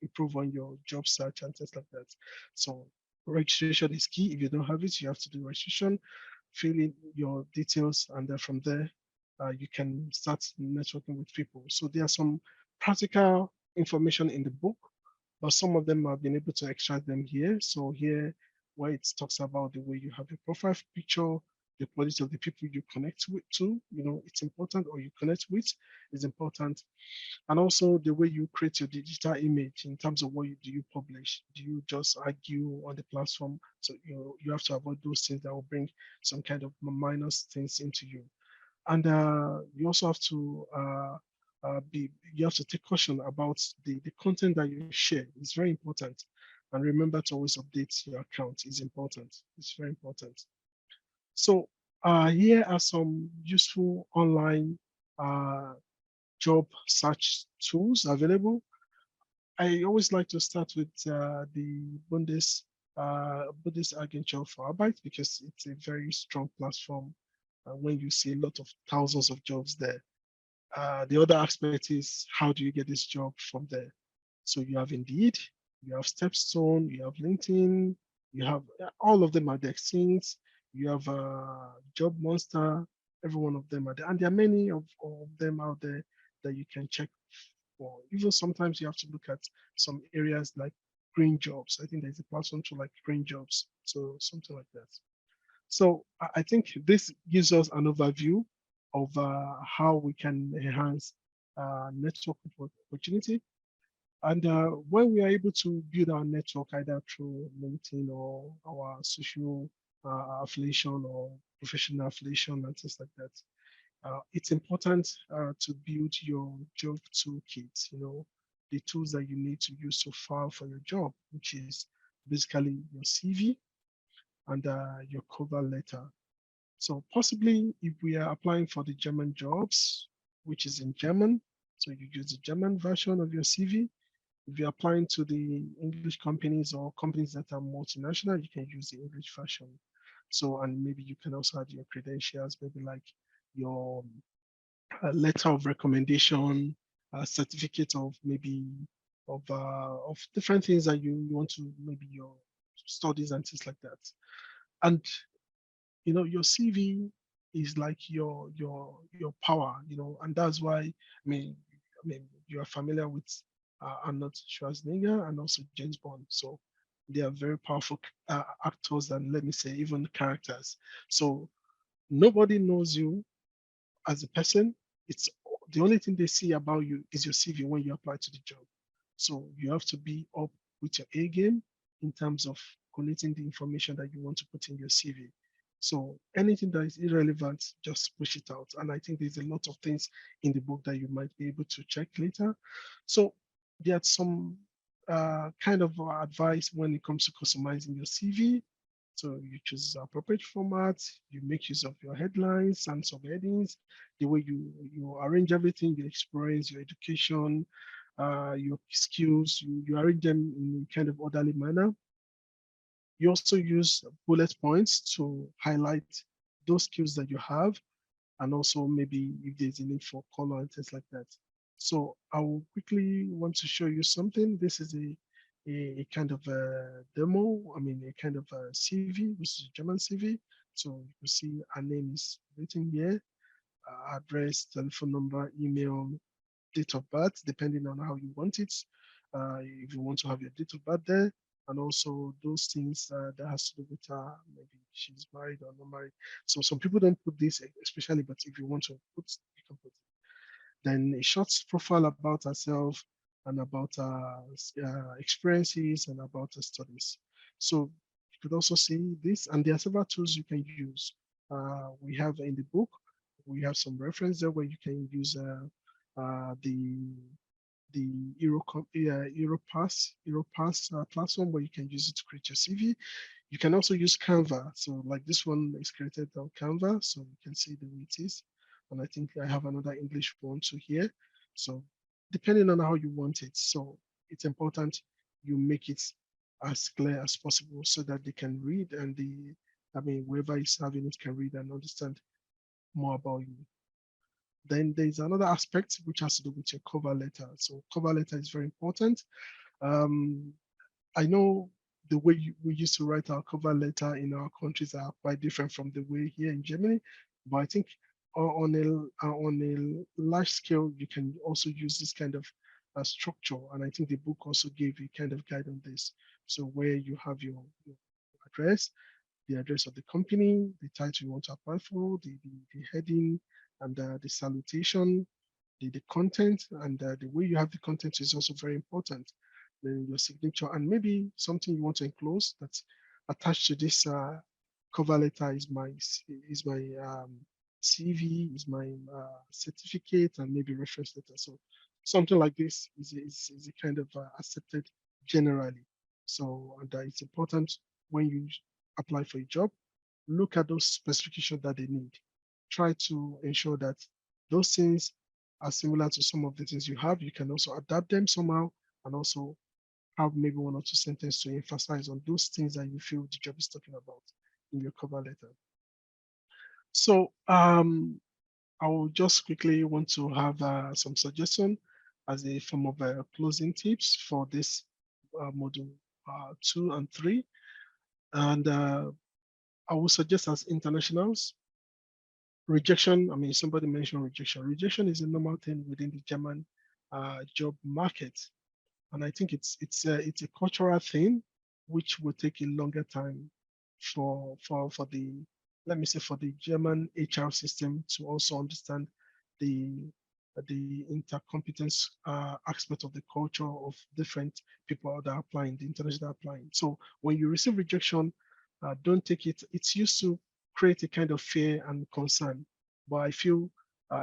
improve on your job search and things like that. So registration is key. If you don't have it, you have to do registration, fill in your details, and then from there, you can start networking with people. So there are some practical information in the book, but some of them I've been able to extract them here. So here, where it talks about the way you have your profile picture, the quality of the people you connect with to, it's important, or you connect with is important. And also the way you create your digital image in terms of what do you publish. Do you just argue on the platform? So you have to avoid those things that will bring some kind of minus things into you. And you also have to you have to take caution about the content that you share. It's very important. And remember to always update your account. It's important. It's very important. So here are some useful online job search tools available. I always like to start with the Bundesagentur für Arbeit, because it's a very strong platform when you see a lot of thousands of jobs there. The other aspect is, how do you get this job from there? So you have Indeed, you have Stepstone, you have LinkedIn, you have all of them are there. Since you have Job Monster, every one of them are there, and there are many of them out there that you can check for. Even sometimes you have to look at some areas like green jobs. I think there's a platform to like green jobs, so something like that. So I think this gives us an overview of how we can enhance network opportunity. And when we are able to build our network either through LinkedIn or our social affiliation or professional affiliation and things like that, it's important to build your job toolkit, the tools that you need to use to file for your job, which is basically your CV and your cover letter. So possibly if we are applying for the German jobs, which is in German, so you use the German version of your CV. If you're applying to the English companies or companies that are multinational, you can use the English version. So, and maybe you can also add your credentials, maybe like your letter of recommendation, certificate of maybe of different things that you want to, maybe your studies and things like that. And your CV is like your power, and that's why I mean you are familiar with Arnold Schwarzenegger and also James Bond. So they are very powerful actors, and let me say even characters. So nobody knows you as a person. It's the only thing they see about you is your CV when you apply to the job. So you have to be up with your A game in terms of collating the information that you want to put in your CV. So anything that is irrelevant, just push it out. And I think there's a lot of things in the book that you might be able to check later. So there's some kind of advice when it comes to customizing your CV. So you choose appropriate format, you make use of your headlines and subheadings, the way you arrange everything, your experience, your education, your skills, you arrange them in a kind of orderly manner. You also use bullet points to highlight those skills that you have, and also maybe if there's a need for color and things like that. So I will quickly want to show you something. This is a kind of a demo, a kind of a CV, which is a German CV. So you can see our name is written here, address, telephone number, email, date of birth, depending on how you want it. If you want to have your date of birth there, and also those things that has to do with maybe she's married or not married. So some people don't put this, especially, but if you want to put, you can put it. Then a short profile about herself and about experiences and about her studies. So you could also see this, and there are several tools you can use. We have in the book, we have some reference there where you can use the Europass platform where you can use it to create your CV. You can also use Canva. So like this one is created on Canva, so you can see the way it is. And I think I have another English one too here. So depending on how you want it. So it's important you make it as clear as possible so that they can read, and whoever is having it can read and understand more about you. Then there's another aspect which has to do with your cover letter. So cover letter is very important. I know the way we used to write our cover letter in our countries are quite different from the way here in Germany, but I think on a large scale, you can also use this kind of structure. And I think the book also gave a kind of guide on this. So where you have your address, the address of the company, the title you want to apply for, the heading, and the salutation, the content, and the way you have the content is also very important. Then your signature, and maybe something you want to enclose that's attached to this cover letter is my CV, is my certificate, and maybe reference letter. So something like this is a kind of accepted generally. So and it's important when you apply for a job, look at those specifications that they need. Try to ensure that those things are similar to some of the things you have. You can also adapt them somehow and also have maybe one or two sentences to emphasize on those things that you feel the job is talking about in your cover letter. So I will just quickly want to have some suggestion as a form of closing tips for this module 2 and 3. And I would suggest as internationals, rejection, I mean, somebody mentioned rejection. Rejection is a normal thing within the German job market. And I think it's a cultural thing, which will take a longer time for the, let me say, for the German HR system to also understand the intercompetence aspect of the culture of different people that are applying, the international applying. So when you receive rejection, don't take it. It's used to create a kind of fear and concern, but I feel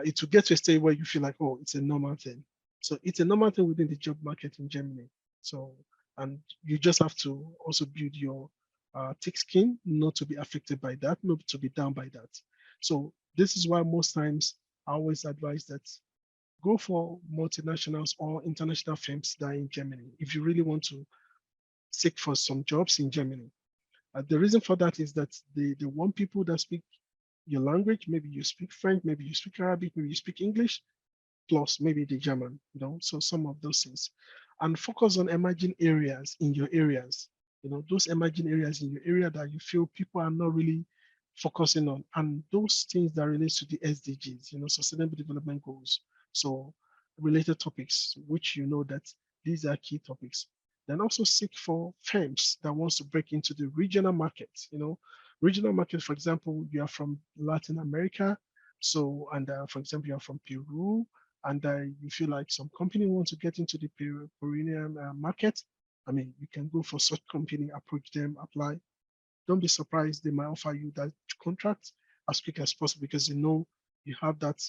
it will get to a state where you feel like, oh, it's a normal thing. So it's a normal thing within the job market in Germany. So, and you just have to also build your thick skin, not to be affected by that, not to be down by that. So this is why most times I always advise that go for multinationals or international firms that are in Germany if you really want to seek for some jobs in Germany. The reason for that is that they want people that speak your language. Maybe you speak French, maybe you speak Arabic, maybe you speak English, plus maybe the German, you know, so some of those things. And focus on emerging areas in your areas, you know, those emerging areas in your area that you feel people are not really focusing on, and those things that relate to the SDGs, you know, Sustainable Development Goals. So related topics, which you know that these are key topics. Then also seek for firms that wants to break into the regional market, you know, regional market, for example, you are from Latin America. So, and for example, you're from Peru, and you feel like some company wants to get into the Peruvian market. I mean, you can go for such company, approach them, apply. Don't be surprised, they might offer you that contract as quick as possible because they know you have that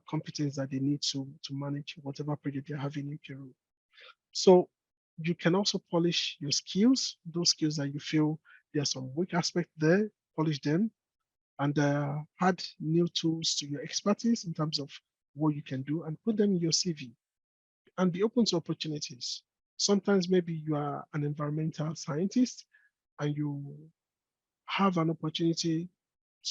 competence that they need to manage whatever project they're having in Peru. So you can also polish your skills, those skills that you feel there's some weak aspect there, polish them, and add new tools to your expertise in terms of what you can do and put them in your CV and be open to opportunities. Sometimes maybe you are an environmental scientist and you have an opportunity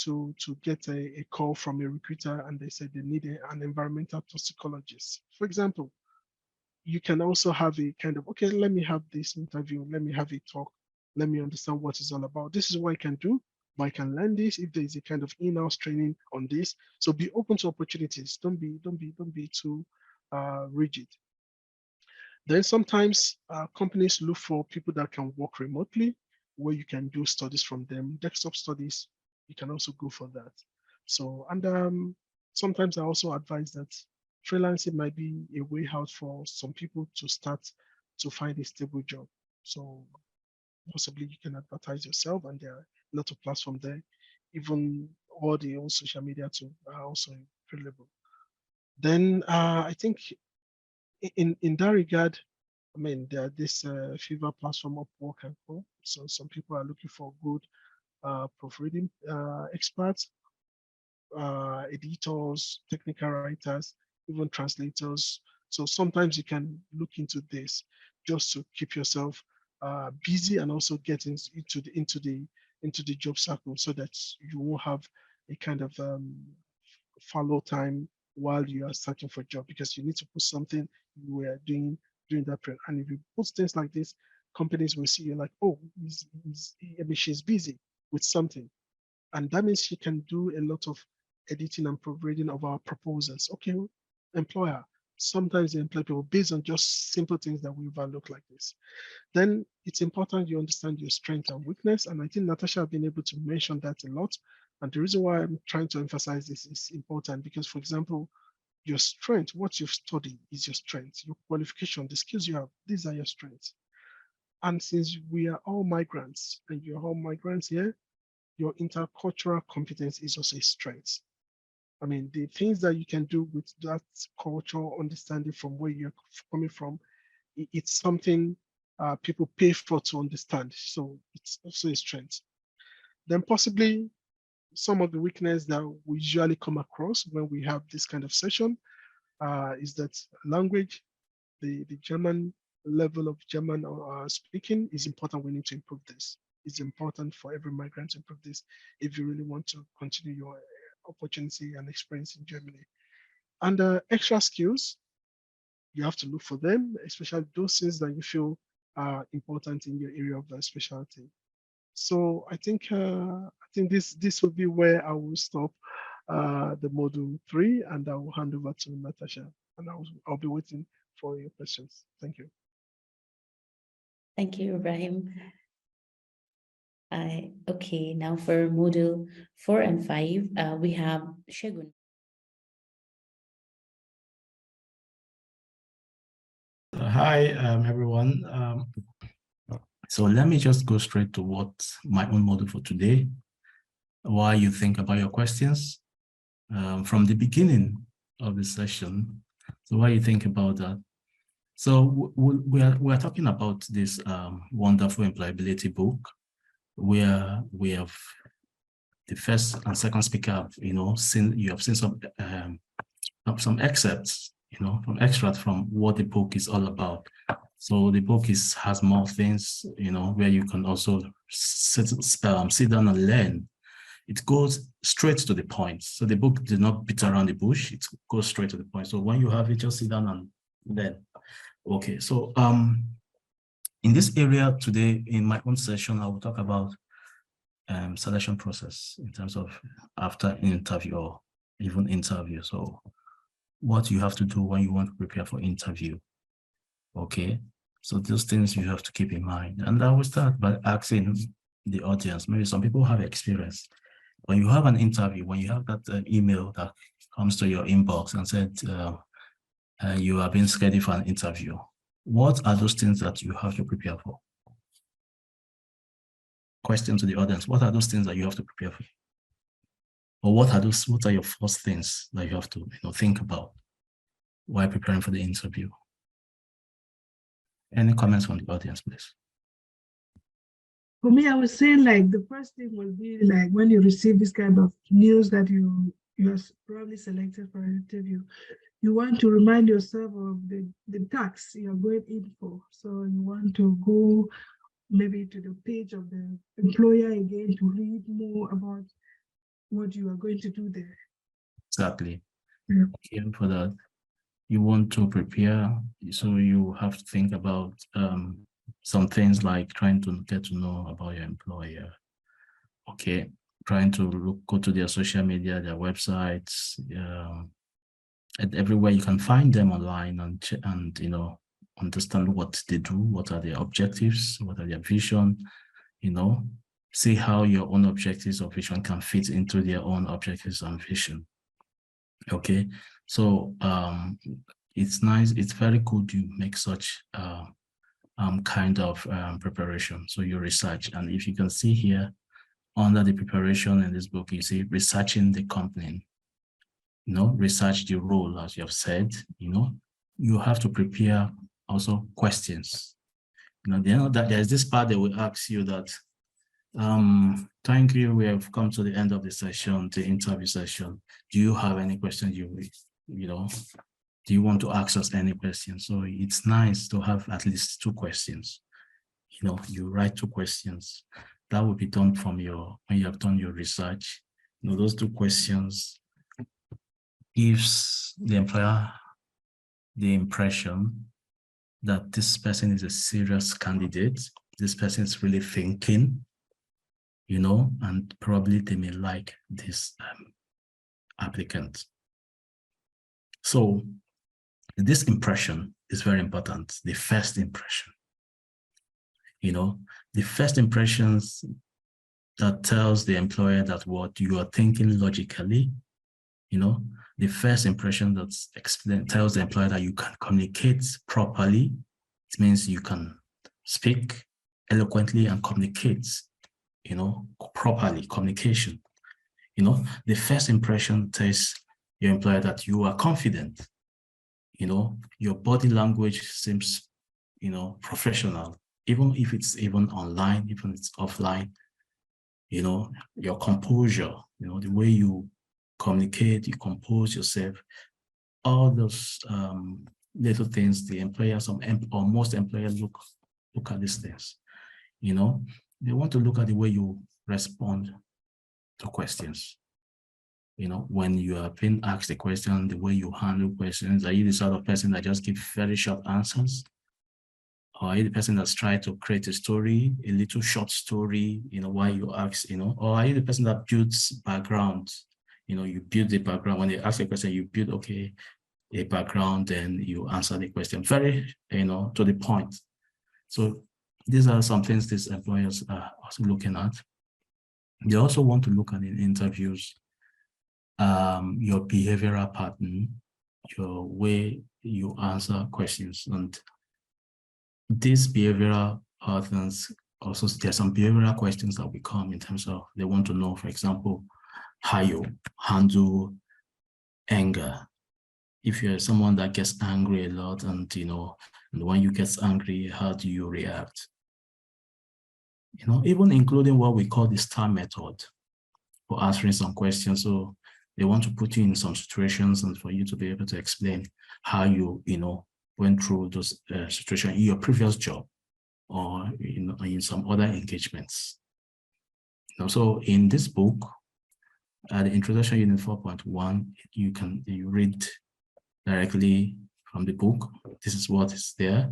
to get a call from a recruiter and they said they need an environmental toxicologist. For example, you can also have a kind of, okay, let me have this interview, let me have a talk, let me understand what it's all about. This is what I can do, but I can learn this if there is a kind of in-house training on this. So be open to opportunities. Don't be too rigid. Then sometimes companies look for people that can work remotely, where you can do studies from them, desktop studies. You can also go for that. So, and sometimes I also advise that freelancing might be a way out for some people to start to find a stable job. So possibly you can advertise yourself, and there are a lot of platforms there. Even all the old social media too are also available. Then I think in that regard, I mean, there are this Fever platform of work and co. So some people are looking for good proofreading experts, editors, technical writers, even translators. So sometimes you can look into this just to keep yourself busy and also get into the job circle so that you won't have a kind of fallow time while you are searching for a job, because you need to put something you were doing during that period. And if you put things like this, companies will see you like, oh, she's busy with something. And that means she can do a lot of editing and proofreading of our proposals. Okay, employer, sometimes they employ people based on just simple things that we overlook like this. Then it's important you understand your strength and weakness. And I think Natasha has been able to mention that a lot. And the reason why I'm trying to emphasize this is important because, for example, your strength, what you've studied is your strength, your qualification, the skills you have, these are your strengths. And since we are all migrants and you're all migrants here, your intercultural competence is also a strength. I mean, the things that you can do with that cultural understanding from where you're coming from, it's something people pay for to understand. So it's also a strength. Then possibly some of the weakness that we usually come across when we have this kind of session is that language, the German level of German speaking is important. We need to improve this. It's important for every migrant to improve this if you really want to continue your opportunity and experience in Germany. And extra skills, you have to look for them, especially those things that you feel are important in your area of specialty. So I think this will be where I will stop the module 3, and I will hand over to Natasha, and I'll be waiting for your questions. Thank you. Thank you, Ibrahim. Okay, now for module 4 and 5, we have Shegun. Hi, everyone. So let me just go straight to what my own model for today, while you think about your questions from the beginning of the session. So while you think about that. So we are talking about this wonderful employability book, where we have the first and second speaker, you have seen some excerpts, from extracts from what the book is all about. So the book has more things, where you can also sit down and learn. It goes straight to the point. So the book did not beat around the bush. It goes straight to the point. So when you have it, just sit down and learn. Okay, so in this area today, in my own session, I will talk about selection process in terms of after an interview or even interview. So what you have to do when you want to prepare for interview. Okay, so those things you have to keep in mind. And I will start by asking the audience, maybe some people have experience. When you have an interview, when you have that email that comes to your inbox and said you are being scheduled for an interview, what are those things that you have to prepare for? Question to the audience, what are those things that you have to prepare for? Or what are your first things that you have to think about while preparing for the interview? Any comments from the audience, please? For me, I was saying like the first thing will be like when you receive this kind of news that you are probably selected for an interview, you want to remind yourself of the task you're going in for. So you want to go maybe to the page of the employer again to read more about what you are going to do there. Exactly. Yeah. Okay, for that, you want to prepare, so you have to think about some things like trying to get to know about your employer. Okay, trying to go to their social media, their websites, and everywhere you can find them online and understand what they do, what are their objectives, what are their vision, see how your own objectives or vision can fit into their own objectives and vision. Okay, so it's nice, it's very good you make such kind of preparation. So you research, and if you can see here under the preparation in this book, you see researching the company, research the role, as you have said, you have to prepare also questions. That there's this part that will ask you that, thank you, we have come to the end of the session, the interview session. Do you have any questions do you want to ask us any questions? So it's nice to have at least 2 questions. You write 2 questions. That will be done from when you have done your research. Those 2 questions gives the employer the impression that this person is a serious candidate. This person is really thinking, you know, and probably they may like this applicant. So this impression is very important, the first impression. You know, the first impressions that tells the employer that what you are thinking logically, you know, the first impression that tells the employer that you can communicate properly. It means you can speak eloquently and communicate, you know, properly, communication. You know, the first impression tells your employer that you are confident. You know, your body language seems, you know, professional, even if it's even online, even if it's offline. You know, your composure, you know, the way you communicate, you compose yourself, all those little things the employers or most employers look at these things. You know, they want to look at the way you respond to questions. You know, when you are being asked a question, the way you handle questions. Are you the sort of person that just gives very short answers? Or are you the person that's tried to create a story, a little short story, you know, why you ask, you know? Or are you the person that builds background? You know, you build the background. When they ask a question, you build, okay, a background, then you answer the question very, you know, to the point. So these are some things these employers are also looking at. They also want to look at in interviews, your behavioral pattern, your way you answer questions. And these behavioral patterns, also there's some behavioral questions that will come in terms of they want to know, for example, how you handle anger. If you're someone that gets angry a lot, and you know, and when you get angry, how do you react? You know, even including what we call the STAR method for answering some questions. So they want to put you in some situations and for you to be able to explain how you, you know, went through those situations in your previous job or, you know, in some other engagements. You know, so in this book, the introduction unit 4.1, you read directly from the book. This is what is there.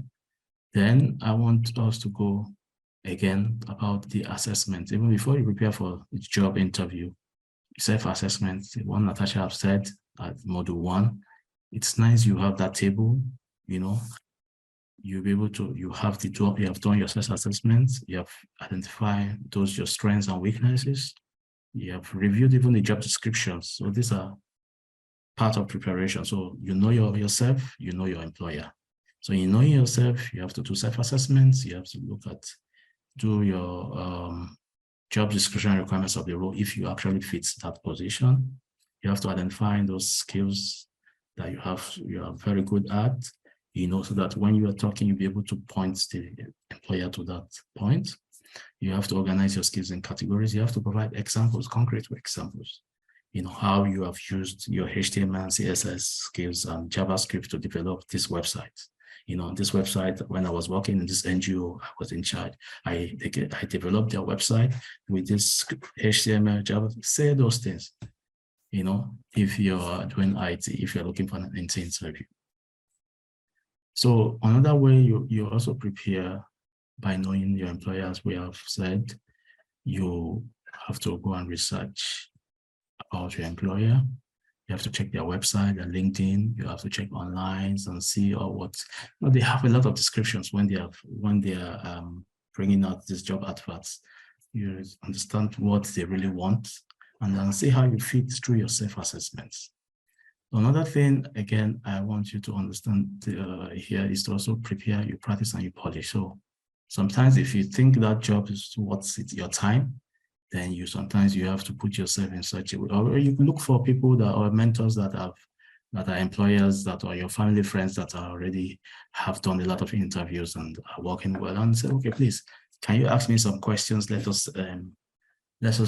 Then I want us to go again about the assessment. Even before you prepare for the job interview, self-assessment, the one Natasha have said at module 1, it's nice you have that table, you know, you'll be able to, you have done your self-assessment, you have identified those your strengths and weaknesses, you have reviewed even the job descriptions. So these are part of preparation. So you know yourself, you know your employer. So in knowing yourself, you have to do self-assessments, you have to look at, do your job description requirements of the role if you actually fit that position. You have to identify those skills that you are very good at, you know, so that when you are talking, you'll be able to point the employer to that point. You have to organize your skills in categories. You have to provide examples, concrete examples. You know, how you have used your HTML, CSS skills and JavaScript to develop this website. You know, this website, when I was working in this NGO, I was in charge. I developed their website with this HTML, Java, say those things, you know, if you're doing IT, if you're looking for an IT interview. So another way you also prepare by knowing your employer, as we have said, you have to go and research about your employer. You have to check their website, their LinkedIn. You have to check online and see what. You know, they have a lot of descriptions when they are bringing out these job adverts. You understand what they really want, and then see how you fit through your self-assessments. Another thing, again, I want you to understand here is to also prepare, you practice, and you polish. So sometimes, if you think that job is what's your time, then sometimes you have to put yourself in such a way, or you look for people that are mentors that are employers that are your family friends that are already have done a lot of interviews and are working well, and say, okay, please, can you ask me some questions? Let us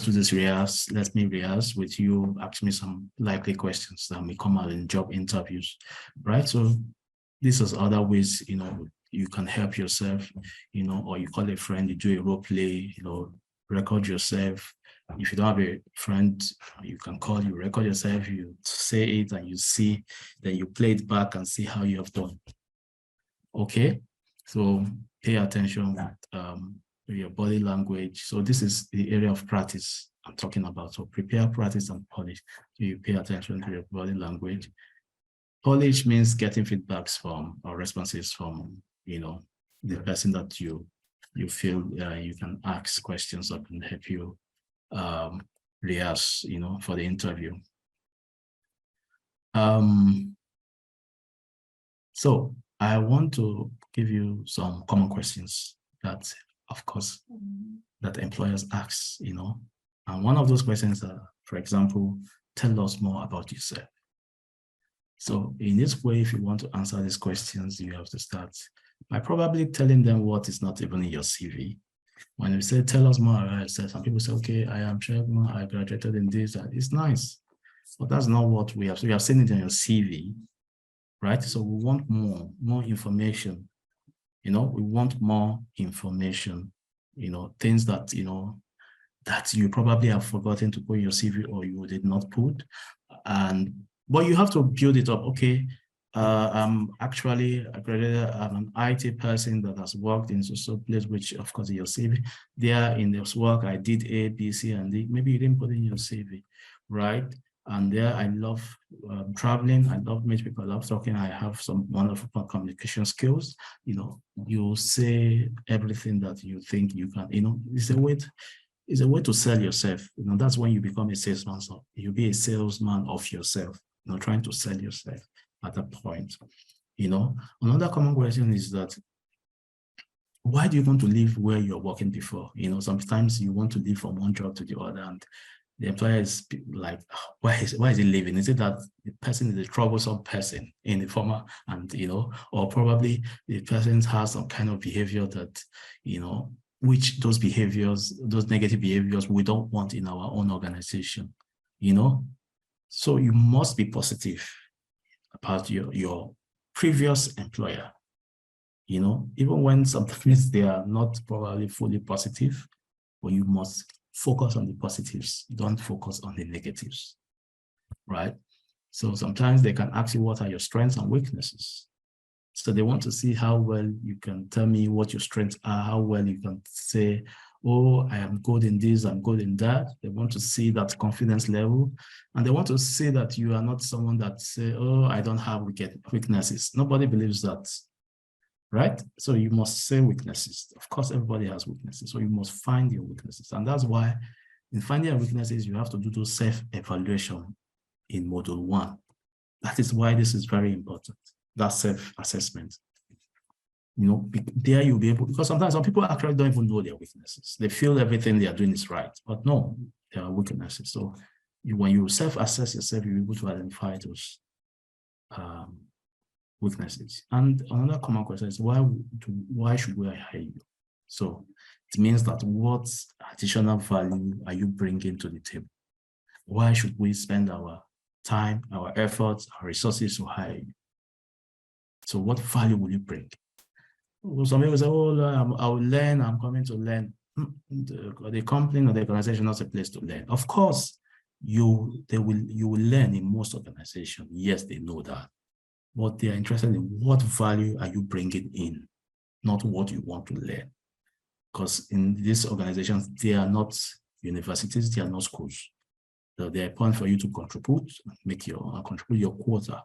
do this rehearse. Let me rehearse with you. Ask me some likely questions that may come out in job interviews, right? So this is other ways, you know, you can help yourself, you know, or you call a friend, you do a role play, you know, record yourself If you don't have a friend, you can call, you record yourself, you say it and you see, then you play it back and see how you have done. Okay, so pay attention to your body language. So this is the area of practice I'm talking about. So prepare, practice, and polish. So you pay attention to your body language. Polish means getting feedbacks from or responses from, you know, the person that you feel you can ask questions that can help you rehearse, you know, for the interview. So I want to give you some common questions that, of course, that employers ask, you know, and one of those questions are, for example, tell us more about yourself. So in this way, if you want to answer these questions, you have to start by probably telling them what is not even in your CV. When you say, tell us more about yourself, some people say, okay, I am Shagun, I graduated in this, and it's nice. But that's not what we have. So you have seen it in your CV, right? So we want more information. You know, we want more information, you know, things that, you know, that you probably have forgotten to put in your CV or you did not put. But you have to build it up. Okay, I'm actually accredited. I'm an IT person that has worked in social place, which of course in your CV. There in this work, I did A, B, C, and D. Maybe you didn't put in your CV, right? And there I love traveling. I love meeting people. I love talking. I have some wonderful communication skills. You know, you say everything that you think you can. You know, it's a way to sell yourself. You know, that's when you become a salesman. So you'll be a salesman of yourself. You know, trying to sell yourself at that point. You know, another common question is that why do you want to leave where you're working before? You know, sometimes you want to leave from one job to the other, and the employer is like, why is he leaving? Is it that the person is a troublesome person in the former, and you know, or probably the person has some kind of behavior that, you know, which those behaviors, those negative behaviors we don't want in our own organization, you know? So you must be positive about your previous employer, you know, even when sometimes they are not probably fully positive, but you must focus on the positives. Don't focus on the negatives, right? So sometimes they can ask you, what are your strengths and weaknesses? So they want to see how well you can tell me what your strengths are, how well you can say, oh, I am good in this, I'm good in that. They want to see that confidence level. And they want to see that you are not someone that say, oh, I don't have weaknesses. Nobody believes that, right? So you must say weaknesses. Of course, everybody has weaknesses. So you must find your weaknesses. And that's why in finding your weaknesses, you have to do those self-evaluation in module 1. That is why this is very important, that self-assessment. You know, there you'll be able, because sometimes some people actually don't even know their weaknesses. They feel everything they are doing is right, but no, there are weaknesses. So when you self-assess yourself, you're able to identify those weaknesses. And another common question is, why should we hire you? So it means that what additional value are you bringing to the table? Why should we spend our time, our efforts, our resources to hire you? So what value will you bring? Some people say, oh, I will learn, I'm coming to learn. The company or the organization is not a place to learn. Of course, you will learn in most organizations. Yes, they know that. But they are interested in what value are you bringing in, not what you want to learn. Because in these organizations, they are not universities, they are not schools. So they are important for you to contribute your quota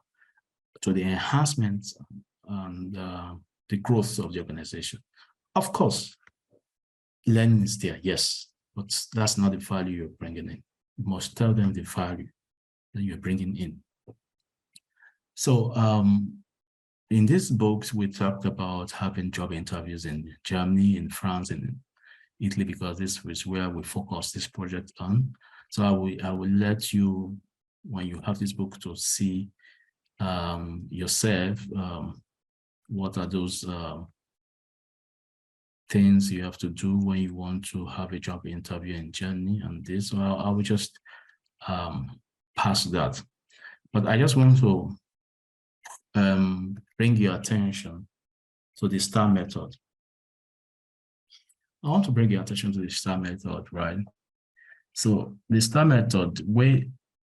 to the enhancement and the growth of the organization. Of course, learning is there, yes, but that's not the value you're bringing in. You must tell them the value that you're bringing in. So in these books, we talked about having job interviews in Germany, in France, and in Italy, because this is where we focus this project on. So I will let you, when you have this book, to see yourself, what are those things you have to do when you want to have a job interview in Germany and this. So I will just pass that. But I just want to bring your attention to the STAR method. I want to bring your attention to the STAR method, right? So the STAR method,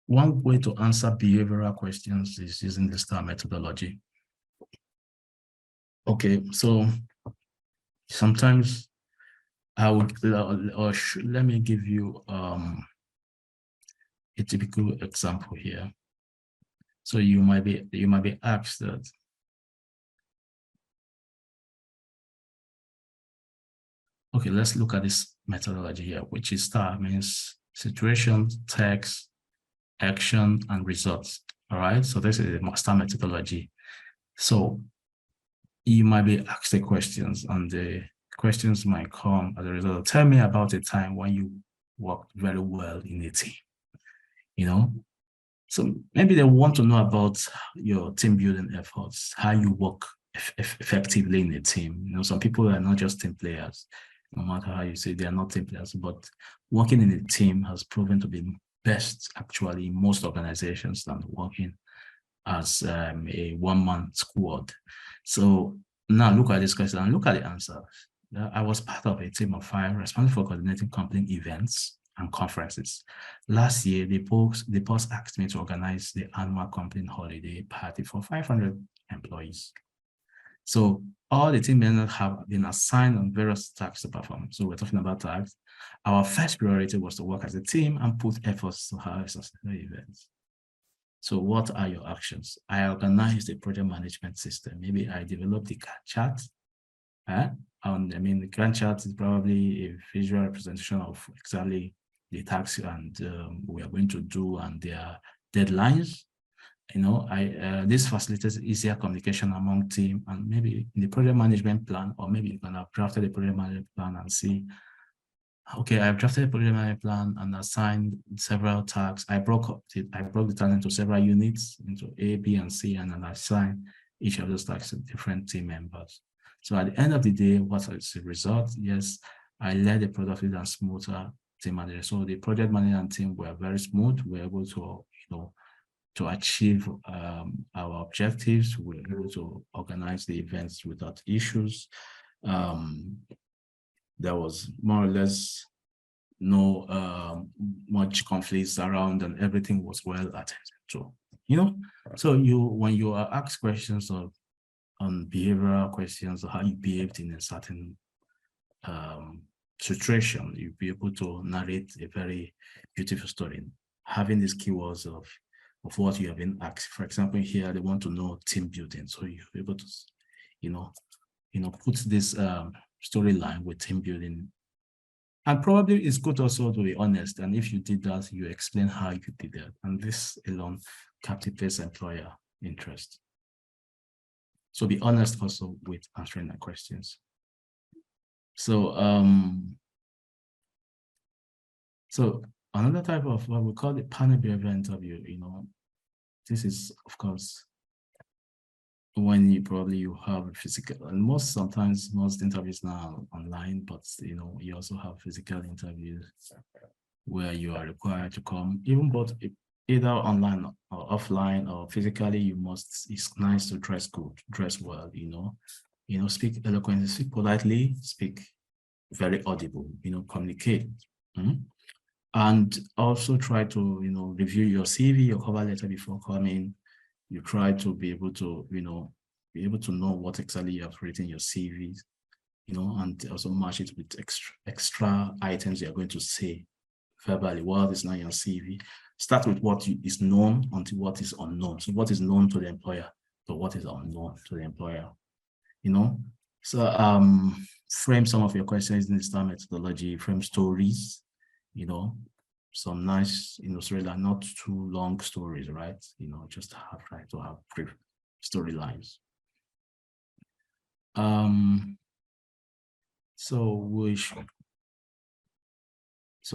one way to answer behavioral questions is using the STAR methodology. Okay, so sometimes I would, let me give you a typical example here. So you might be asked that, okay, let's look at this methodology here, which is STAR, means situation, text, action, and results. All right, so this is the STAR methodology. So you might be asked the questions, and the questions might come as a result. Tell me about a time when you worked very well in a team, you know? So maybe they want to know about your team building efforts, how you work effectively in a team. You know, some people are not just team players, no matter how you say they are not team players, but working in a team has proven to be best actually in most organizations than working as a one-man squad. So now look at this question and look at the answer. I was part of a team of 5 responsible for coordinating company events and conferences. Last year, the boss asked me to organize the annual company holiday party for 500 employees. So all the team members have been assigned on various tasks to perform. So we're talking about tasks. Our first priority was to work as a team and put efforts to have a successful event. So what are your actions? I organized a project management system. Maybe I developed the Gantt chart. I mean, the Gantt chart is probably a visual representation of exactly the tasks and we are going to do and their deadlines. You know, this facilitates easier communication among team, and maybe in the project management plan, or maybe you can have drafted a project management plan and see, okay, I've drafted a project management plan and assigned several tasks. I broke the task into several units, into A, B, and C, and then I assigned each of those tasks to different team members. So at the end of the day, what is the result? Yes, I led a productive and smoother team manager. So the project management team were very smooth. We were able to, you know, to achieve our objectives. We were able to organize the events without issues. There was more or less no much conflicts around, and everything was well attended to. You know, so when you are asked questions on behavioral questions or how you behaved in a certain situation, you'll be able to narrate a very beautiful story, having these keywords of what you have been asked. For example, here they want to know team building, so you're able to, you know, put this storyline with team building. And probably it's good also to be honest. And if you did that, you explain how you did that. And this alone captivates employer interest. So be honest also with answering the questions. So, so another type of what we call the panel behavior interview, you know, this is, of course, when you have a physical, and sometimes most interviews now are online, but you know, you also have physical interviews where you are required to come, even both either online or offline or physically. It's nice to dress good, dress well, you know, speak eloquently, speak politely, speak very audible, you know, communicate. And also try to, you know, review your CV, your cover letter before coming. You try to be able to, you know, know what exactly you have written in your CV, you know, and also match it with extra items you're going to say verbally. What is not your CV? Start with what is known until what is unknown. So what is known to the employer, but what is unknown to the employer, you know? So frame some of your questions in the STAR methodology, frame stories, you know, some nice, you know, stories that are not too long stories, right? You know, just try to have brief storylines. So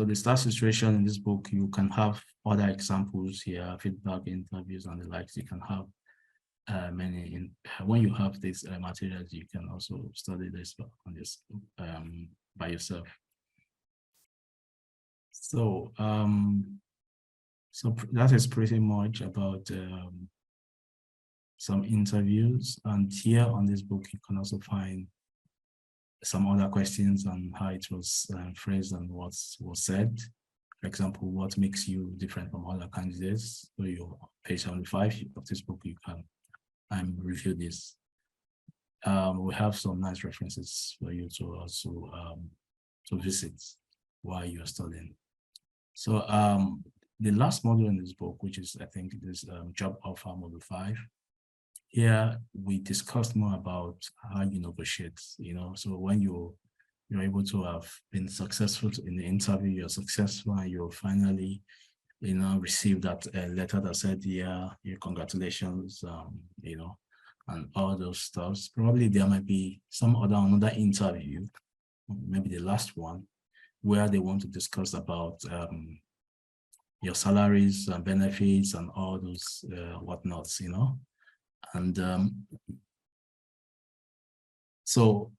the STAR situation in this book, you can have other examples here, feedback, interviews, and the likes. You can have many. When you have these materials, you can also study this on this by yourself. So so that is pretty much about some interviews, and here on this book you can also find some other questions on how it was phrased and what was said, For example, what makes you different from other candidates? So you page 75 of this book, you can review this. We have some nice references for you to also to visit while you're studying. So the last module in this book, which is I think this job offer module 5. Here we discussed more about how you negotiate, so when you're able to have been successful in the interview, you're successful and you finally, receive that letter that said, yeah, congratulations, and all those stuff. Probably there might be another interview, maybe the last one, where they want to discuss about your salaries and benefits and all those whatnots, and so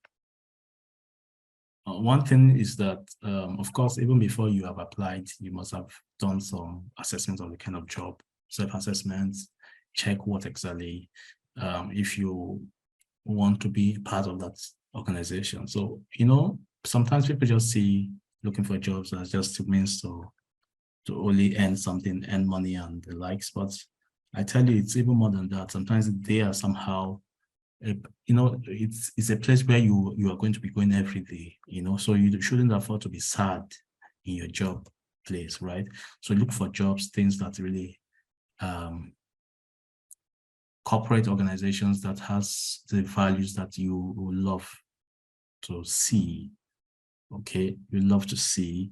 one thing is that, of course, even before you have applied, you must have done some assessment of the kind of job, self-assessments, check what exactly, if you want to be part of that organization. So, sometimes people just see looking for jobs as just a means to only earn something, earn money and the likes. But I tell you, it's even more than that. Sometimes they are somehow, it's a place where you are going to be going every day, so you shouldn't afford to be sad in your job place, right? So look for jobs, things that really, corporate organizations that has the values that you would love to see. Okay, you love to see,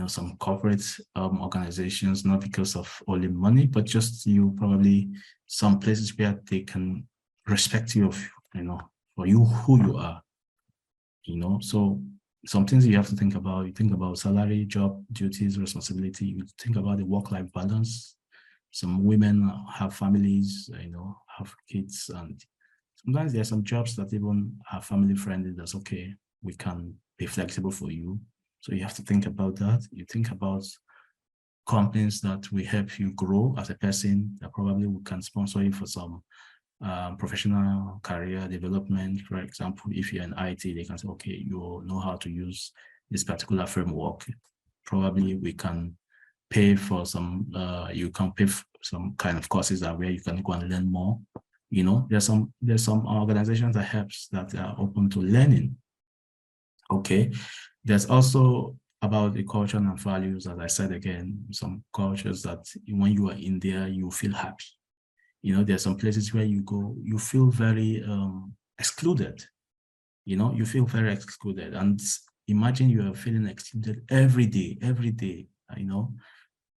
some corporate organizations, not because of only money, but just probably some places where they can respect you, for you, who you are, so some things you have to think about. You think about salary, job duties, responsibility. You think about the work-life balance. Some women have families, have kids, and sometimes there are some jobs that even are family friendly. That's okay. We can be flexible for you. So you have to think about that. You think about companies that will help you grow as a person, that probably we can sponsor you for some professional career development. For example, if you're in IT, they can say, okay, you know how to use this particular framework. Probably we can pay for some, you can pay for some kind of courses that where you can go and learn more. There's some organizations that are open to learning. Okay. There's also about the culture and values, as I said again, some cultures that when you are in there, you feel happy. There's some places where you go, you feel very excluded. You feel very excluded. And imagine you are feeling excluded every day.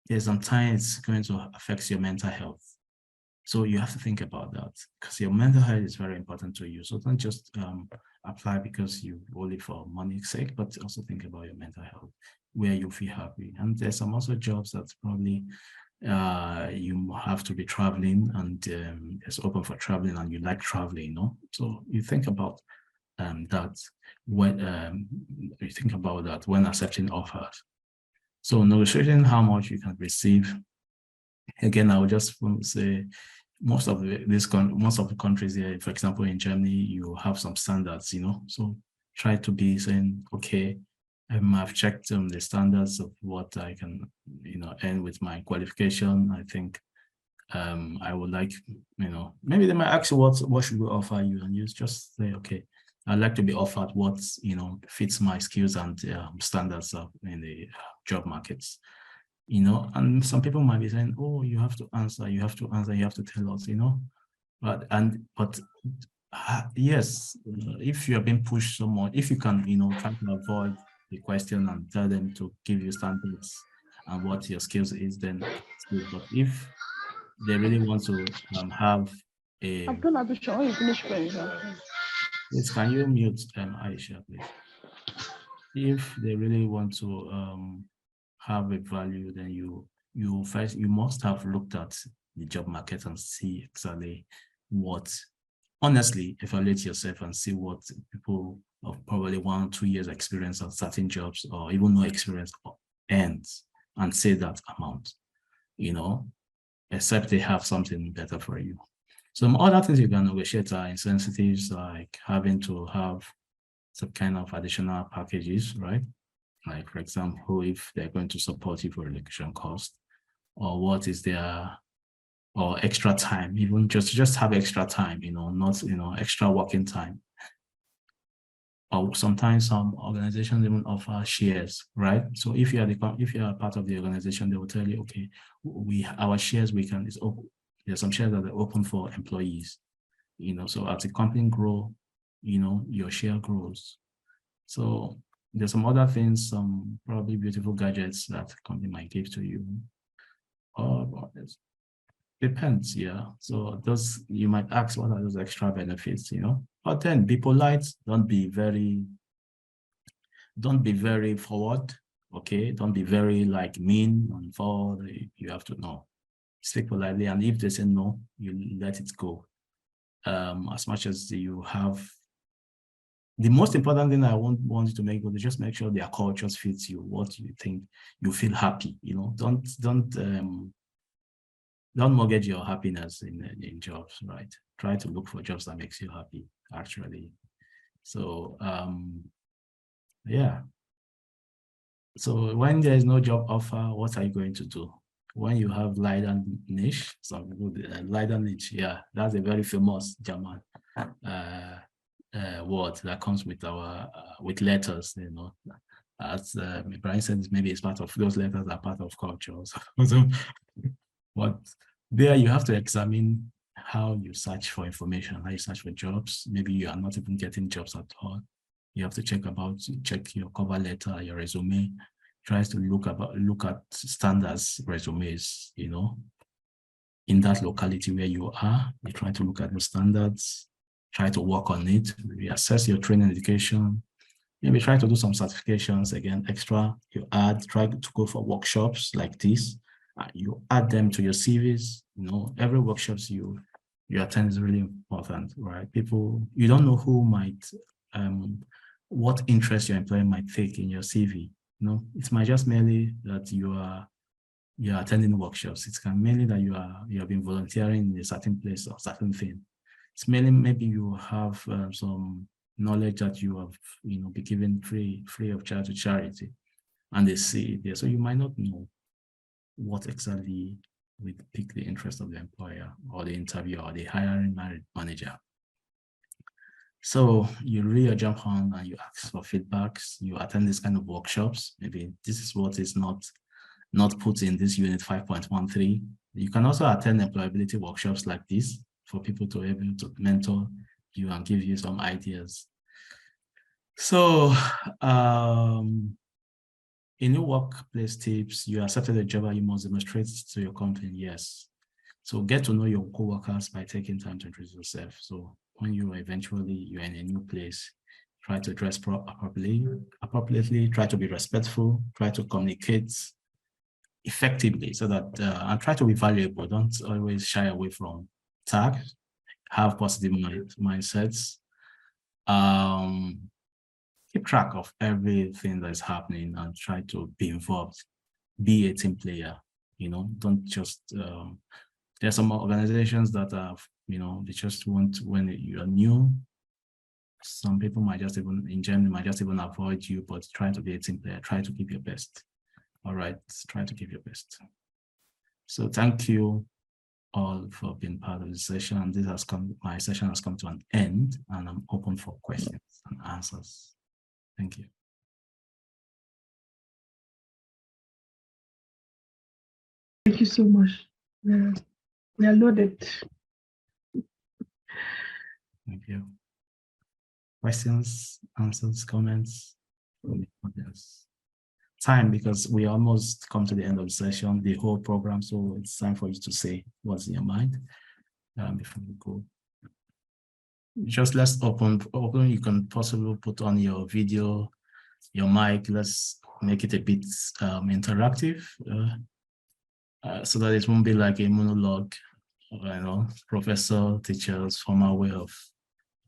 There's sometimes it's going to affect your mental health. So you have to think about that, because your mental health is very important to you. So don't just apply because you only for money's sake, but also think about your mental health, where you feel happy. And there's some also jobs that probably you have to be traveling, and it's open for traveling, and you like traveling, So you think about that when you think about that when accepting offers. So negotiating how much you can receive. Again, I would just want to say, most of the countries here, for example, in Germany, you have some standards, so try to be saying, okay, I've checked the standards of what I can, earn with my qualification. I think I would like, maybe they might ask you what should we offer you, and you just say, okay, I'd like to be offered what, fits my skills and standards in the job markets. And some people might be saying, oh, you have to answer, you have to tell us, but yes, if you have been pushed so much, if you can, try to avoid the question and tell them to give you standards and what your skills is, then it's good. But if they really want to have a... Please, can you mute Aisha, please? If they really want to have a value, then you must have looked at the job market and see exactly what, honestly, evaluate yourself and see what people of probably 1 or 2 years experience on certain jobs, or even no experience, earns, and say that amount, except they have something better for you. Some other things you can negotiate are incentives, like having to have some kind of additional packages, right? Like, for example, if they're going to support you for relocation cost, or what is their, or extra time, even just have extra time, not, extra working time. Or sometimes some organizations even offer shares, right? So if you are part of the organization, they will tell you, okay, our shares is open. There's some shares that are open for employees, so as the company grow, your share grows. So there's some other things, some probably beautiful gadgets that the company might give to you. Or depends, yeah. So those, you might ask, what are those extra benefits, But then be polite, don't be very forward, okay? Don't be very mean and forward. You have to know. Speak politely, and if they say no, you let it go. As much as you have, the most important thing I want you to make is just make sure their cultures fits you, what you think, you feel happy, don't mortgage your happiness in jobs, right? Try to look for jobs that makes you happy, actually. So, yeah. So when there is no job offer, what are you going to do? When you have Leiden niche, some good Leiden niche, yeah, that's a very famous German word that comes with our with letters, As Brian said, maybe it's part of those letters are part of culture. So, but there you have to examine how you search for information, how you search for jobs. Maybe you are not even getting jobs at all. You have to check your cover letter, your resume. Tries to look at standards resumes, in that locality where you are. You try to look at the standards, try to work on it, reassess your training education. Maybe try to do some certifications, again, extra. You try to go for workshops like this. You add them to your CVs. Every workshops you attend is really important, right? People, you don't know who might, what interest your employer might take in your CV. It might just merely that you are attending workshops. It can mainly that you have been volunteering in a certain place or certain thing. It's mainly maybe you have some knowledge that you have be given free of charge to charity, and they see it there. So you might not know what exactly would pique the interest of the employer or the interviewer or the hiring manager. So you really jump on and you ask for feedbacks, you attend this kind of workshops. Maybe this is what is not put in this unit 5.13. You can also attend employability workshops like this for people to be able to mentor you and give you some ideas. So in your workplace tips, you accepted a job and you must demonstrate to your company, yes. So get to know your co-workers by taking time to introduce yourself. So when you're in a new place, try to dress appropriately, try to be respectful, try to communicate effectively so that, and try to be valuable. Don't always shy away from tasks, have positive mindsets, keep track of everything that is happening and try to be involved, be a team player, don't just, there are some organizations that have, they just want, when you are new, some people might just even, in general, might just even avoid you, but try to be a team player, try to give your best. All right, try to give your best. So thank you all for being part of the session. My session has come to an end, and I'm open for questions and answers. Thank you. Thank you so much. We are loaded. Thank you. Questions, answers, comments from the audience? Time, because we almost come to the end of the session, the whole program, so it's time for you to say what's in your mind before we go. Just let's open, you can possibly put on your video, your mic. Let's make it a bit interactive so that it won't be like a monologue, professor, teachers, formal way of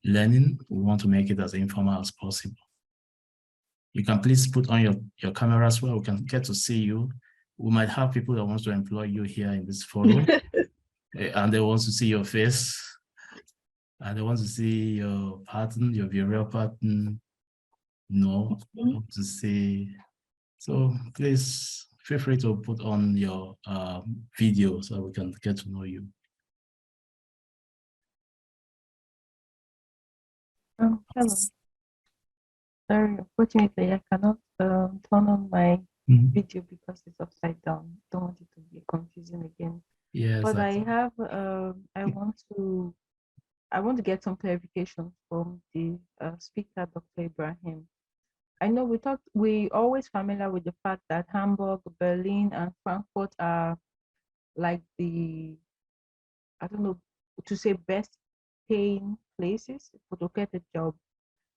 learning. We want to make it as informal as possible. You can please put on your camera as well. We can get to see you. We might have people that want to employ you here in this forum and they want to see your face and they want to see your pattern, your behavioral pattern. They want to see So please feel free to put on your video so we can get to know you. Hello. Sorry, unfortunately, I cannot turn on my video because it's upside down. Don't want it to be confusing again. Yes. But I have, I want to get some clarification from the speaker, Dr. Ibrahim. I know we always familiar with the fact that Hamburg, Berlin, and Frankfurt are like the, I don't know, to say best paying places to get a job.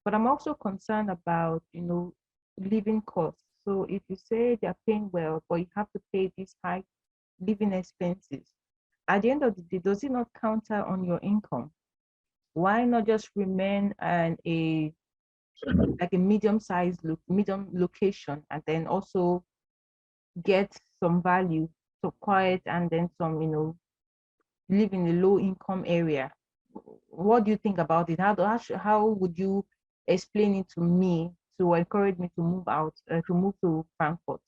But I'm also concerned about, living costs. So if you say they're paying well, but you have to pay these high living expenses, at the end of the day, does it not counter on your income? Why not just remain a medium-sized medium location, and then also get some value, so quiet, and then some, live in a low-income area? What do you think about it? How would you explain it to me to encourage me to move out, to move to Frankfurt?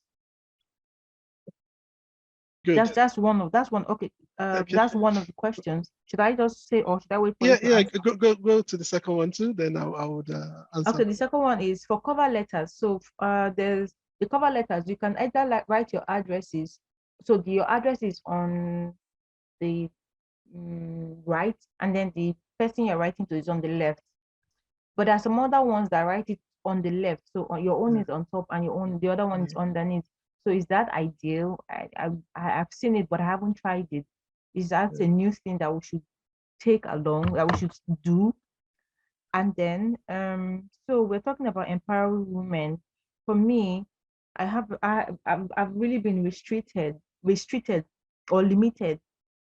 Good. That's one. Okay. That's one of the questions. Should I just say, or should I wait for Yeah, you to answer? go to the second one too. Then I would answer. Okay, the second one is for cover letters. So there's the cover letters. You can either write your addresses. So your address is on the right, and then the person you're writing to is on the left. But there are some other ones that write it on the left. So your own is on top, and the other one is underneath. So is that ideal? I've seen it, but I haven't tried it. Is that a new thing that we should take along, that we should do? And then, so we're talking about empowering women. For me, I've really been restricted or limited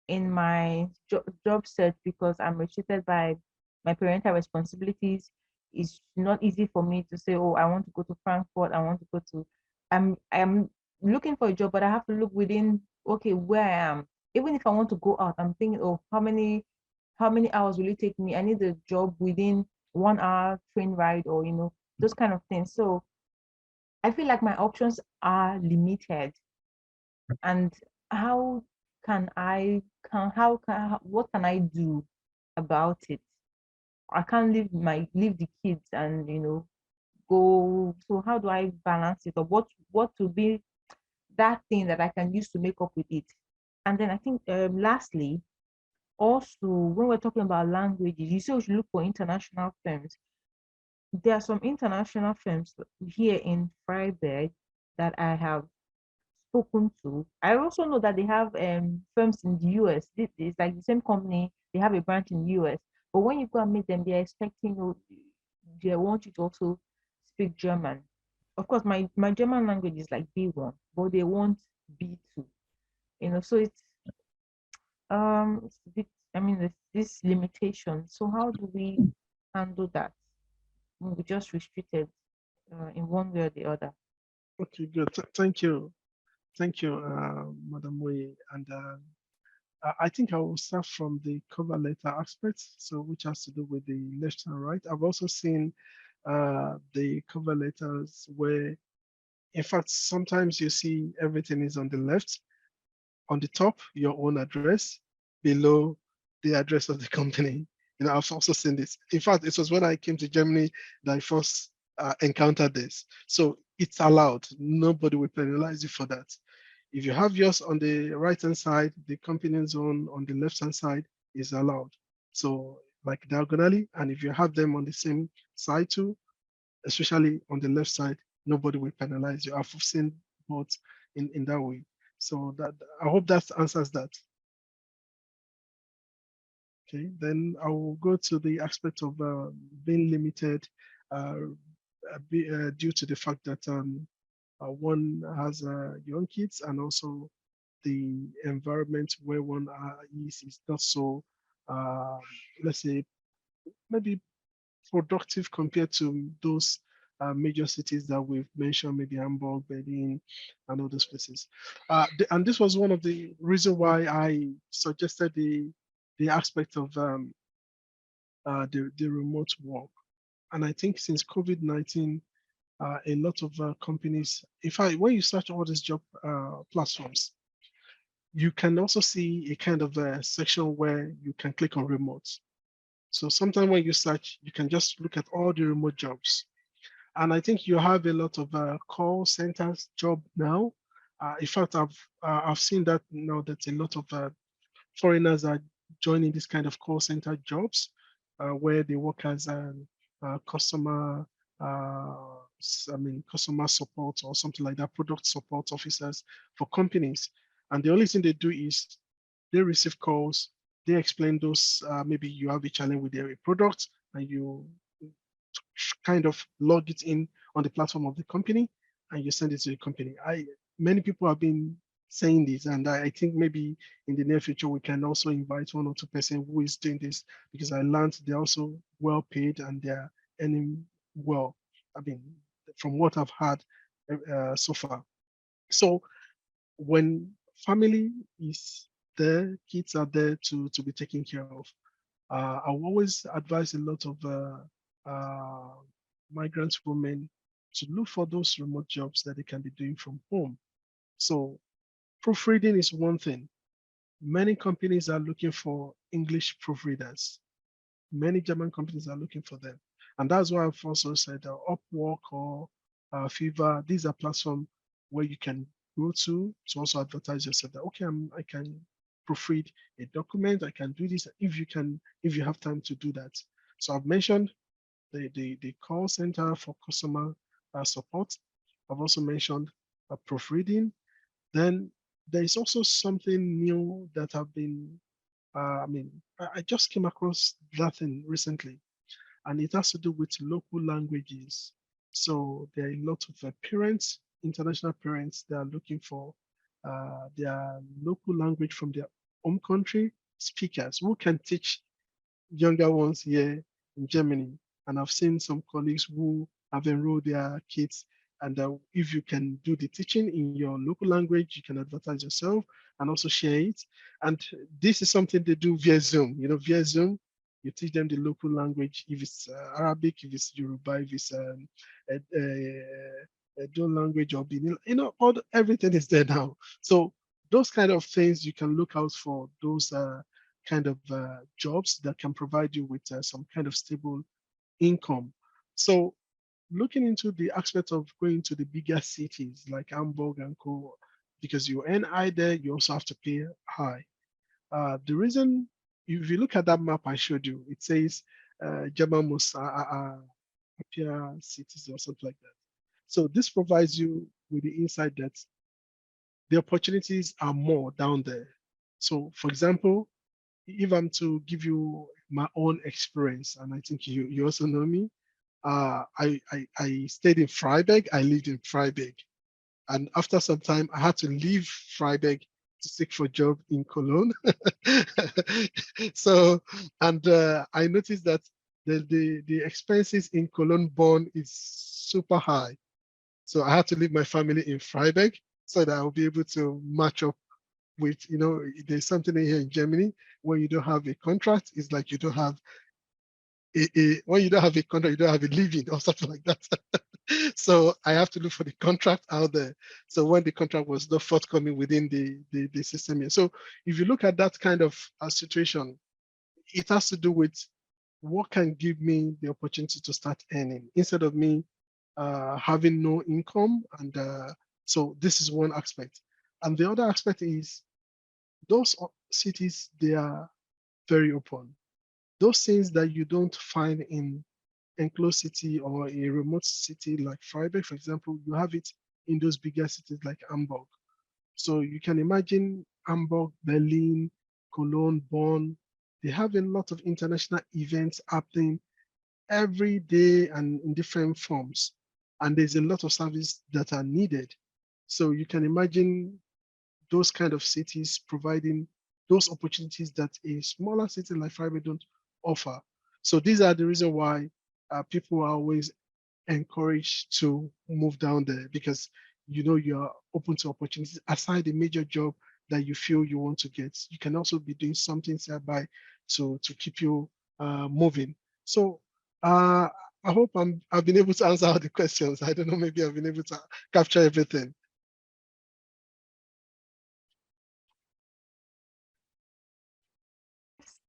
in my job search because I'm restricted by my parental responsibilities. It's not easy for me to say, oh, I want to go to Frankfurt. I want to go to, I'm looking for a job, but I have to look within, okay, where I am. Even if I want to go out, I'm thinking, oh, how many hours will it take me? I need a job within 1 hour train ride, or, those kind of things. So I feel like my options are limited. And how can what can I do about it? I can't leave the kids and, go. So how do I balance it? Or what will be that thing that I can use to make up with it? And then I think lastly, also when we're talking about languages, you say we should look for international firms. There are some international firms here in Freiburg that I have spoken to. I also know that they have firms in the US. It's like the same company, they have a branch in the US. But when you go and meet them, they're expecting you, they want you to also speak German. Of course, my German language is like B1, but they want B2. So it's a bit, there's this limitation. So how do we handle that? We just restricted in one way or the other. Okay, good. Thank you, Madam Moye. And I think I will start from the cover letter aspect, so which has to do with the left and right. I've also seen the cover letters where, in fact, sometimes you see everything is on the left, on the top, your own address, below the address of the company. I've also seen this. In fact, it was when I came to Germany that I first encountered this. So it's allowed. Nobody will penalize you for that. If you have yours on the right-hand side, the company's own on the left-hand side is allowed. So like diagonally, and if you have them on the same side too, especially on the left side, nobody will penalize you. I've seen both in that way. So that, I hope that answers that. Okay, then I will go to the aspect of being limited due to the fact that one has young kids, and also the environment where one is not so, let's say, maybe productive compared to those major cities that we've mentioned, maybe Hamburg, Berlin, and all those places. And this was one of the reasons why I suggested the aspect of the remote work. And I think since COVID-19, a lot of companies, in fact, when you search all these job platforms, you can also see a kind of a section where you can click on remote. So sometimes when you search, you can just look at all the remote jobs. And I think you have a lot of call centers job now. In fact, I've seen that now that a lot of foreigners are joining this kind of call center jobs where they work as customer, customer support or something like that, product support officers for companies. And the only thing they do is they receive calls, they explain those, maybe you have a challenge with their product and you kind of log it in on the platform of the company and you send it to the company. Many people have been saying this, and I think maybe in the near future we can also invite 1 or 2 person who is doing this, because I learned they're also well paid and they're earning well. I mean, from what I've heard so far. So when family is there, kids are there to be taken care of. I will always advise a lot of migrant women to look for those remote jobs that they can be doing from home. So proofreading is one thing. Many companies are looking for English proofreaders. Many German companies are looking for them. And that's why I've also said Upwork or Fiverr, these are platforms where you can go to also advertise yourself that, okay, I can proofread a document, I can do this if you have time to do that. So I've mentioned the call center for customer support. I've also mentioned proofreading. Then there is also something new that I've been, I just came across that thing recently, and it has to do with local languages. So there are a lot of parents, international parents, that are looking for their local language from their home country speakers who can teach younger ones here in Germany. And I've seen some colleagues who have enrolled their kids. And if you can do the teaching in your local language, you can advertise yourself and also share it. And this is something they do via Zoom. Via Zoom, you teach them the local language. If it's Arabic, if it's Yoruba, if it's a dual language or Benin, everything is there now. So those kind of things you can look out for, those kind of jobs that can provide you with some kind of stable income. So looking into the aspect of going to the bigger cities like Hamburg and Co, because you earn high there, you also have to pay high. The reason, if you look at that map I showed you, it says German most happier cities or something like that. So this provides you with the insight that the opportunities are more down there. So for example, if I'm to give you my own experience, and I think you also know me, I stayed in Freiburg, I lived in Freiburg. And after some time, I had to leave Freiburg to seek for a job in Cologne. So, and I noticed that the expenses in Cologne Bonn is super high. So I had to leave my family in Freiburg so that I'll be able to match up with, there's something here in Germany when you don't have a contract, it's like you don't have when you don't have a contract, you don't have a living or something like that. So I have to look for the contract out there. So when the contract was not forthcoming within the system here. So if you look at that kind of situation, it has to do with what can give me the opportunity to start earning instead of me having no income. And so this is one aspect. And the other aspect is those cities, they are very open. Those things that you don't find in enclosed city or a remote city like Freiburg, for example, you have it in those bigger cities like Hamburg. So you can imagine Hamburg, Berlin, Cologne, Bonn, they have a lot of international events happening every day and in different forms. And there's a lot of services that are needed. So you can imagine those kind of cities providing those opportunities that a smaller city like Freiburg don't offer. So these are the reason why people are always encouraged to move down there, because you are open to opportunities aside the major job that you feel you want to get. You can also be doing something nearby to keep you moving. So I hope I've been able to answer all the questions. I don't know, maybe I've been able to capture everything.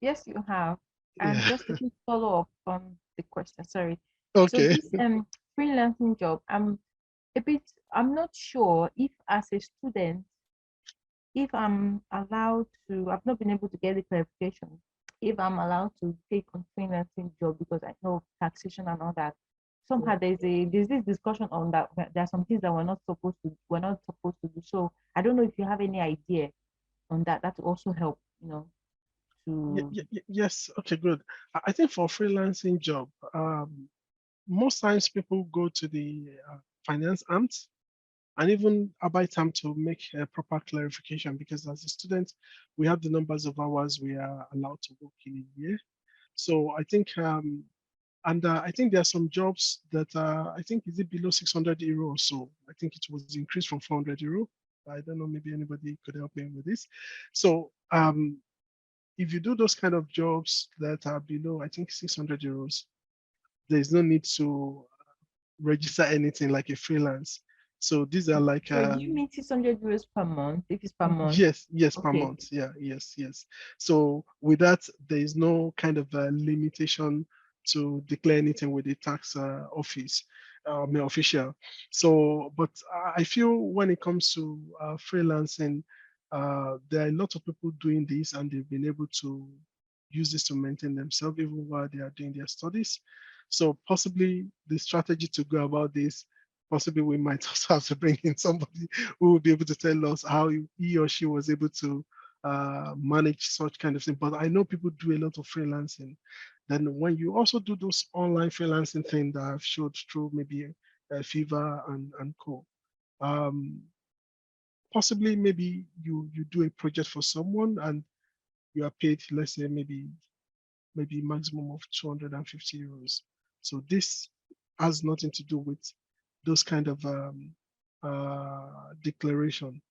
Yes, you have. And Yeah. just a quick follow-up on the question, sorry. Okay. So this freelancing job, I'm not sure if as a student, if I'm allowed to, I've not been able to get the clarification, if I'm allowed to take on freelancing job because I know taxation and all that. Somehow there's this discussion on that. There are some things that we're not supposed to do. So I don't know if you have any idea on that. That will also help, to Yes. Okay, good. I think for freelancing job, most times people go to the finance arms and even Arbeitam to make a proper clarification, because as a student, we have the numbers of hours we are allowed to work in a year. So I think, I think there are some jobs that I think is it below 600 euro or so. I think it was increased from 400 euro. I don't know, maybe anybody could help me with this. So if you do those kind of jobs that are below, I think 600 euros, there's no need to register anything like a freelance. So these are like. So do you mean 600 euros per month? If it's per month? Yes, per Okay. month. Yeah, yes. So with that, there is no kind of limitation to declare anything with the tax office, official. So, but I feel when it comes to freelancing, there are a lot of people doing this, and they've been able to use this to maintain themselves even while they are doing their studies. So possibly the strategy to go about this, possibly we might also have to bring in somebody who will be able to tell us how he or she was able to manage such kind of thing. But I know people do a lot of freelancing. Then when you also do those online freelancing thing that I've showed through maybe Fever and co, possibly maybe you do a project for someone and you are paid, let's say maybe maximum of 250 euros. So this has nothing to do with those kind of declaration.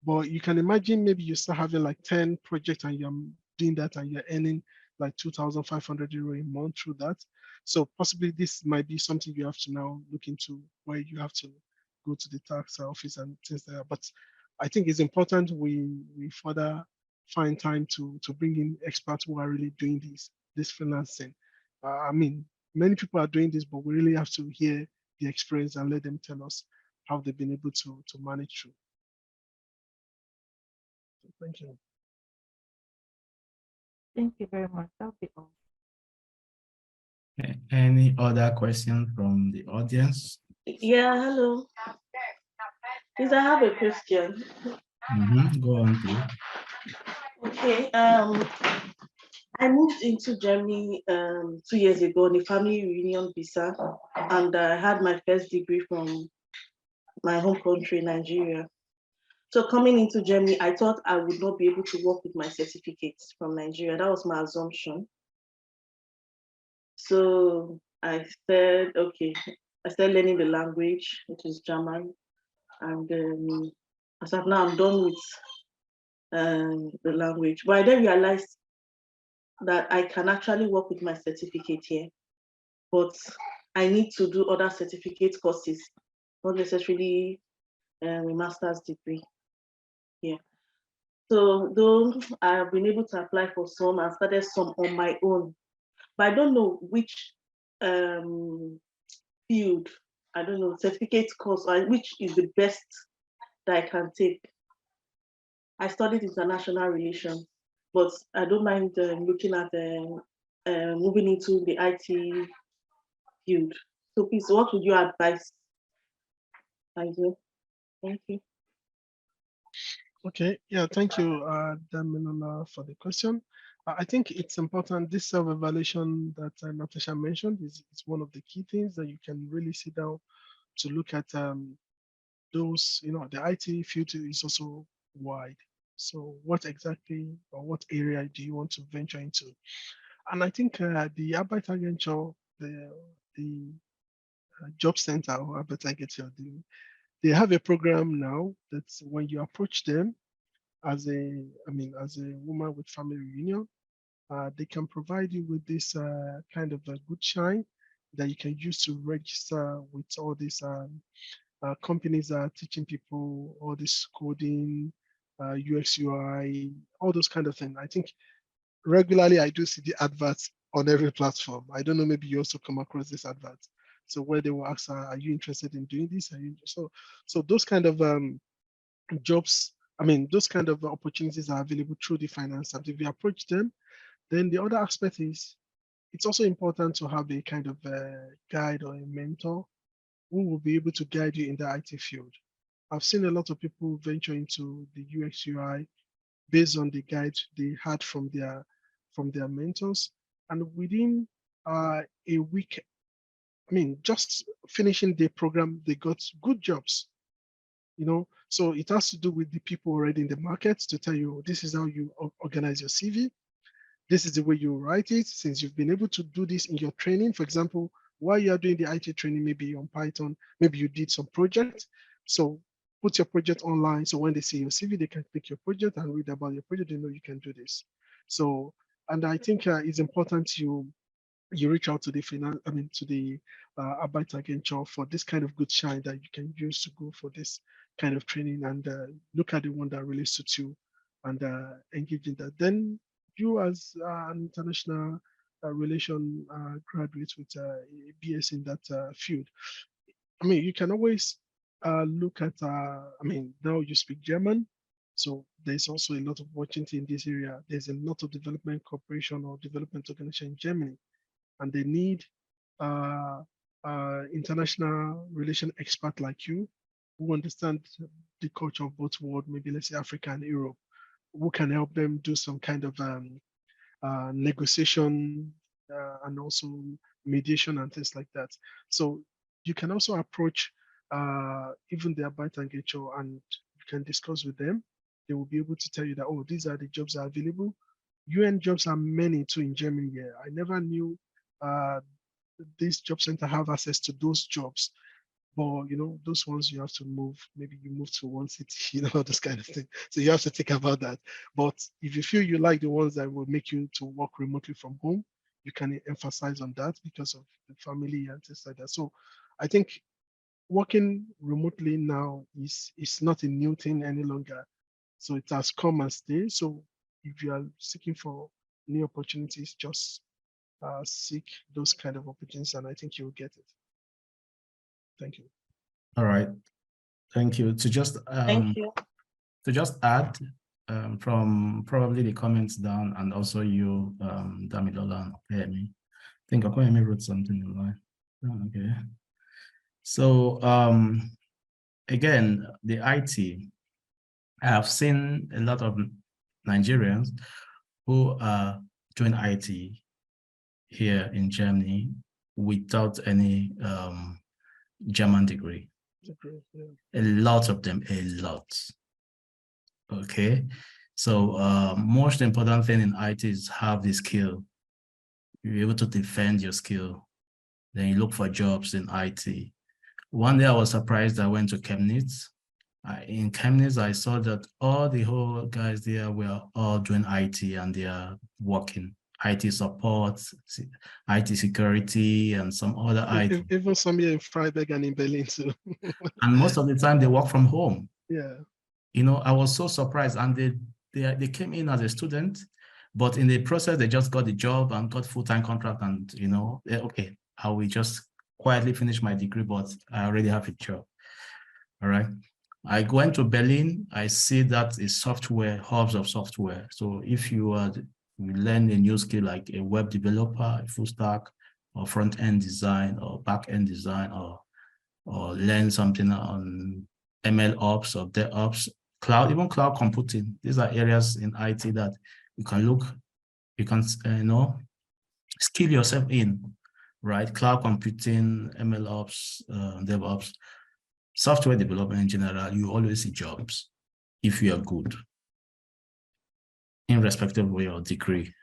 But you can imagine maybe you start having like 10 projects and you're doing that and you're earning like 2,500 euro a month through that. So possibly this might be something you have to now look into, where you have to go to the tax office and things like that. But I think it's important we further find time to bring in experts who are really doing this freelancing. I mean, many people are doing this, but we really have to hear the experience and let them tell us how they've been able to manage through. Thank you. Thank you very much. That'll be all. Any other question from the audience? Yeah, hello. Please, I have a question. Go on, please. Okay. I moved into Germany 2 years ago on a family reunion visa, and I had my first degree from my home country, Nigeria. So coming into Germany, I thought I would not be able to work with my certificates from Nigeria. That was my assumption. So I said, okay, I started learning the language, which is German. And as of now, I'm done with the language. But I then realized that I can actually work with my certificate here, but I need to do other certificate courses, not necessarily a master's degree. Yeah. So though I've been able to apply for some, I started some on my own, but I don't know which field, I don't know, certificate course, which is the best that I can take. I studied international relations, but I don't mind looking at moving into the IT field. So please, what would you advise? Thank you. Thank you. Okay, yeah, thank you, Damilola, for the question. I think it's important, this self-evaluation that Natasha mentioned is one of the key things that you can really sit down to look at those, the IT field is also wide. So what exactly or what area do you want to venture into? And I think the Arbeitsagentur, the job center or Arbeitsagentur, they have a program now that when you approach them as a woman with family reunion, they can provide you with this kind of a good shine that you can use to register with all these companies that are teaching people all this coding, UX, UI, all those kind of things. I think regularly I do see the adverts on every platform. I don't know, maybe you also come across this advert. So where they will ask, are you interested in doing this? Are you so those kind of jobs, I mean, those kind of opportunities are available through the finance app. If you approach them, then the other aspect is it's also important to have a kind of guide or a mentor who will be able to guide you in the IT field. I've seen a lot of people venture into the UX UI based on the guide they had from their mentors, and within a week, I mean, just finishing the program, they got good jobs. You know, so it has to do with the people already in the market to tell you this is how you organize your CV. This is the way you write it. Since you've been able to do this in your training, for example, while you are doing the IT training, maybe on Python, maybe you did some project. So put your project online. So when they see your CV, they can pick your project and read about your project. They know you can do this. So, and I think it's important you reach out to the to the Arbeitsagentur for this kind of good shine that you can use to go for this kind of training, and look at the one that really suits you and engage in that. Then you as an international relation graduate with a BS in that field, I mean, you can always look at, I mean, now you speak German, so there's also a lot of opportunity in this area. There's a lot of development cooperation or development organization in Germany, and they need international relation expert like you who understand the culture of both world, maybe let's say Africa and Europe, who can help them do some kind of negotiation and also mediation and things like that. So you can also approach even the Arbeitsagentur and you can discuss with them. They will be able to tell you that, oh, these are the jobs that are available. UN jobs are many too in Germany here. I never knew this job center have access to those jobs. But you know, those ones you have to move, maybe you move to one city, you know, this kind of thing. So you have to think about that. But if you feel you like the ones that will make you to work remotely from home, you can emphasize on that because of the family and things like that. So I think working remotely now is not a new thing any longer. So it has come and stay. So if you are seeking for new opportunities, just seek those kind of opportunities, and I think you'll get it. Thank you. All right. Thank you. To just Thank you. To just add from probably the comments down, and also you, Damilola, I think Akoyemi wrote something online. Oh, okay. So again, the IT, I have seen a lot of Nigerians who are doing IT here in Germany without any German degree. A lot of them, a lot. Okay, so most important thing in IT is have the skill. You're able to defend your skill. Then you look for jobs in IT. One day I was surprised. I went to Chemnitz. In Chemnitz, I saw that all the whole guys there were all doing IT, and they are working. IT support, IT security, and some other IT. Even some here in Freiburg and in Berlin too. And most of the time they work from home. Yeah. You know, I was so surprised, and they came in as a student, but in the process they just got the job and got full-time contract, and you know, okay, I will just quietly finish my degree, but I already have a job. All right. I went to Berlin. I see that is software, hubs of software. So if you learn a new skill like a web developer, a full stack, or front-end design, or back-end design, or learn something on ML ops or DevOps, cloud, even cloud computing. These are areas in IT that you can look, you can skill yourself in, right? Cloud computing, ML ops, DevOps, software development in general. You always see jobs if you are good, irrespective of your degree.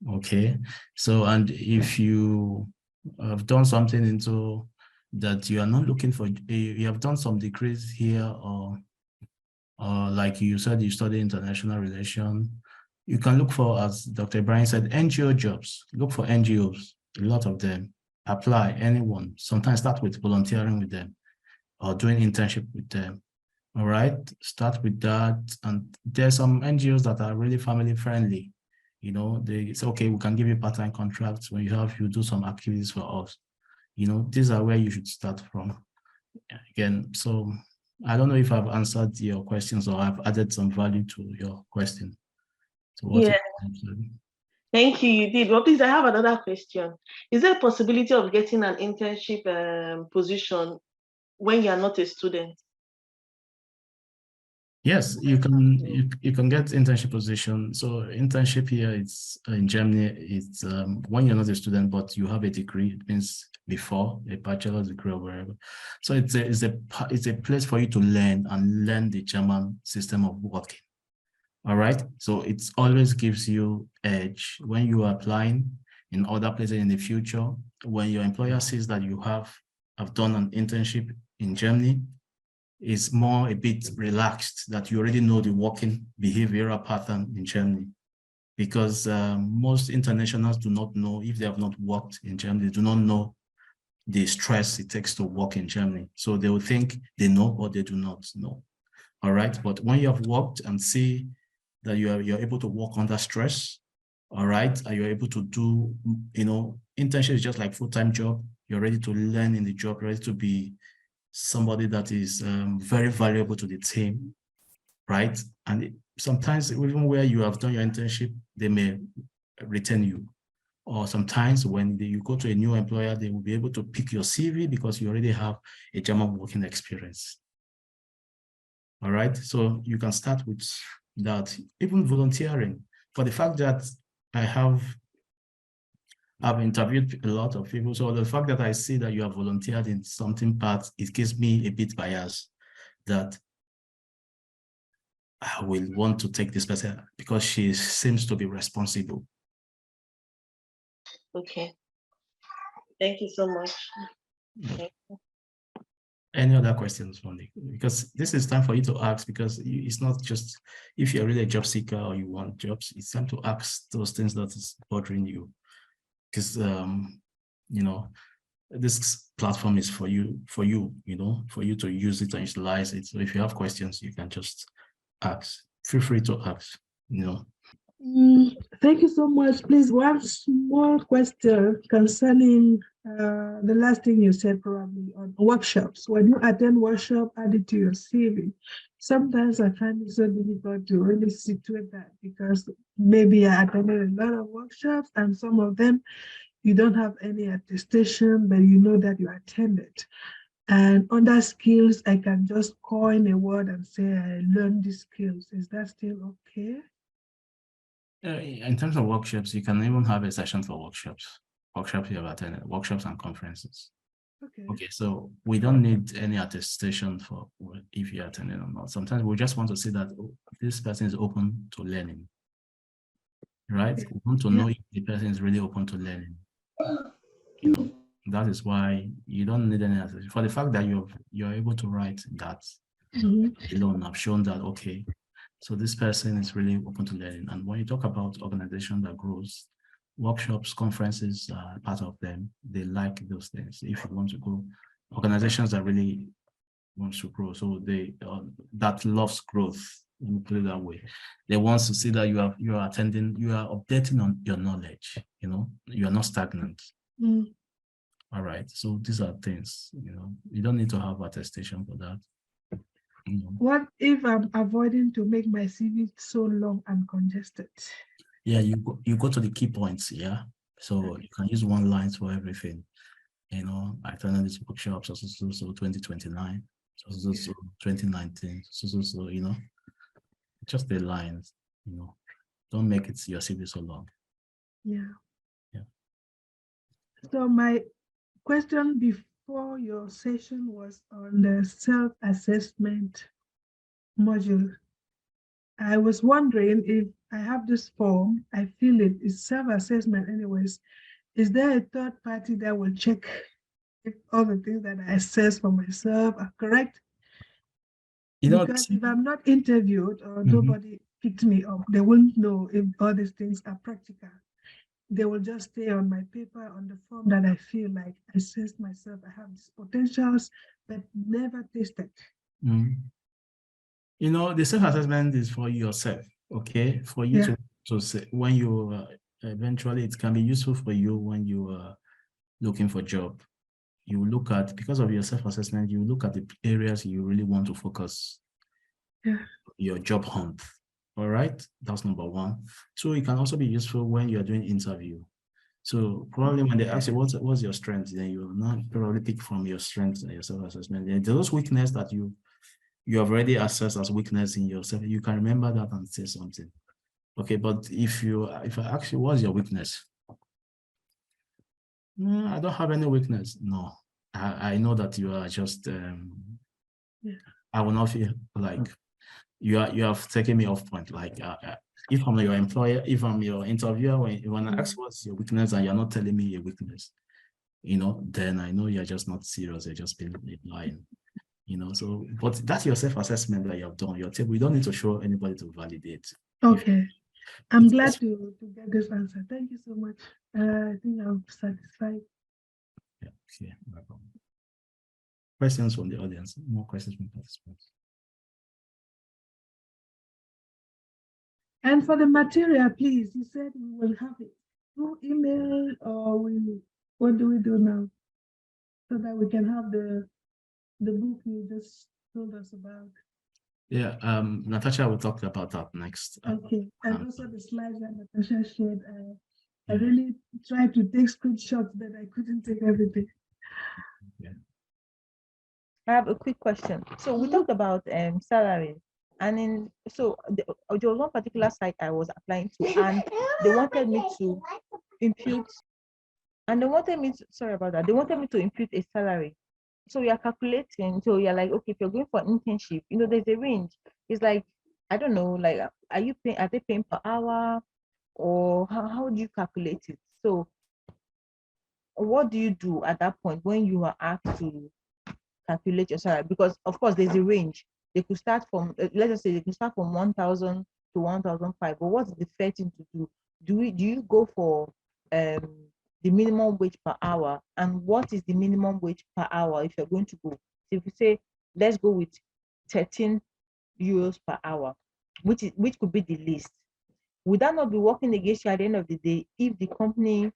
Okay, so, and if you have done something into that, you are not looking for, you have done some degrees here, or like you said, you study international relations, you can look for, as Dr. Brian said, NGO jobs. Look for NGOs. a lot of them apply, anyone, sometimes start with volunteering with them or doing internship with them. All right, start with that. And there's some NGOs that are really family friendly. You know, they say, okay, we can give you part-time contracts when you do some activities for us. You know, these are where you should start from. Again, so I don't know if I've answered your questions or I've added some value to your question. So what Yeah. Thank you, you did. But please, I have another question. Is there a possibility of getting an internship position when you are not a student? Yes, you can get internship position. So internship here, it's in Germany, it's when you're not a student, but you have a degree, it means before a bachelor's degree or wherever. So it's a place for you to learn the German system of working. All right. So it always gives you edge when you are applying in other places in the future. When your employer sees that you have done an internship in Germany, is more a bit relaxed, that you already know the working behavioral pattern in Germany, because most internationals do not know, if they have not worked in Germany, they do not know the stress it takes to work in Germany. So they will think they know, but they do not know. All right. But when you have worked and see that you're able to work under stress, all right, and you're able to do, internship is just like full-time job. You're ready to learn in the job, ready to be somebody that is very valuable to the team, right? And sometimes even where you have done your internship, they may retain you. Or sometimes when you go to a new employer, they will be able to pick your CV because you already have a German working experience. All right, so you can start with that, even volunteering. For the fact that I've interviewed a lot of people. So the fact that I see that you have volunteered in something part, it gives me a bit bias that I will want to take this person because she seems to be responsible. Okay. Thank you so much. Okay. Any other questions, Monique? Because this is time for you to ask, because it's not just if you're really a job seeker or you want jobs, it's time to ask those things that is bothering you. Because this platform is for you, for you to use it and utilize it. So if you have questions, you can just ask. Feel free to ask, Thank you so much. Please, one small question concerning the last thing you said, probably on workshops. When you attend workshop, add it to your CV. Sometimes I find it so difficult to really situate that, because maybe I attended a lot of workshops and some of them you don't have any attestation, but you know that you attended. And under skills, I can just coin a word and say I learned these skills. Is that still okay? In terms of workshops, you can even have a session for workshops you have attended, workshops and conferences. Okay, so we don't need any attestation for if you're attending or not. Sometimes we just want to see that this person is open to learning, right? We want to know if the person is really open to learning. That is why you don't need any attestation. For the fact that you're able to write that alone, I've shown that, okay, so this person is really open to learning. And when you talk about organization that grows, workshops, conferences are part of them. They like those things. If you want to go, organizations that really want to grow, so they that loves growth. Let me put it that way. They want to see that you are attending, you are updating on your knowledge. You are not stagnant. All right. So these are things. You don't need to have attestation for that. What if I'm avoiding to make my CV so long and congested? Yeah, you go to the key points. Yeah, so you can use one line for everything. I attended these workshops, so 2029, so 2019, so just the lines. Don't make it your CV so long. Yeah. Yeah. So my question before your session was on the self-assessment module. I was wondering if I have this form, I fill it, it's self-assessment anyways. Is there a third party that will check if all the things that I assess for myself are correct? Because if I'm not interviewed or nobody picked me up, they won't know if all these things are practical. they will just stay on my paper on the form that I feel like I sense myself, I have these potentials, but never tasted. Mm. You know, the self-assessment is for yourself, okay? For you to say when you eventually it can be useful for you when you are looking for a job. You look at, because of your self-assessment, you look at the areas you really want to focus your job hunt. All right, that's number one. Two, it can also be useful when you're doing interview. So probably when they ask you what's your strength, then you will not probably pick from your strengths and your self-assessment. And those weaknesses that you have already assessed as weakness in yourself, you can remember that and say something. Okay, but if I ask you what's your weakness, no, I don't have any weakness. No, I know that you are just I will not feel like you have taken me off point. Like if I'm your employer, if I'm your interviewer, when I ask what's your weakness and you're not telling me your weakness, you know, then I know you're just not serious. You're just being lying, you know. So, but that's your self-assessment that you have done. Your table. We don't need to show anybody to validate. Okay, I'm glad to get this answer. Thank you so much. I think I'm satisfied. Yeah. Okay. No problem. Questions from the audience? More questions from participants? And for the material, please, you said we will have it through email, or what do we do now? So that we can have the book you just told us about. Yeah, Natasha will talk about that next. Okay, and also the slides that Natasha shared. I really tried to take screenshots, but I couldn't take everything. Yeah. I have a quick question. So we talked about salary, and there was one particular site I was applying to, and they wanted me to impute, and they wanted me to, sorry about that, they wanted me to impute a salary. So you're calculating, so you're like, okay, if you're going for an internship, you know, there's a range. It's like, I don't know, like, are they paying per hour, or how do you calculate it? So what do you do at that point when you are asked to calculate your salary? Because of course there's a range. They could start from, let's just say they can start from 1,000 to 1,005. But what's the fair thing to do? Do you go for the minimum wage per hour? And what is the minimum wage per hour if you're going to go? So if you say, let's go with 13 euros per hour, which could be the least, would that not be working against you at the end of the day if the company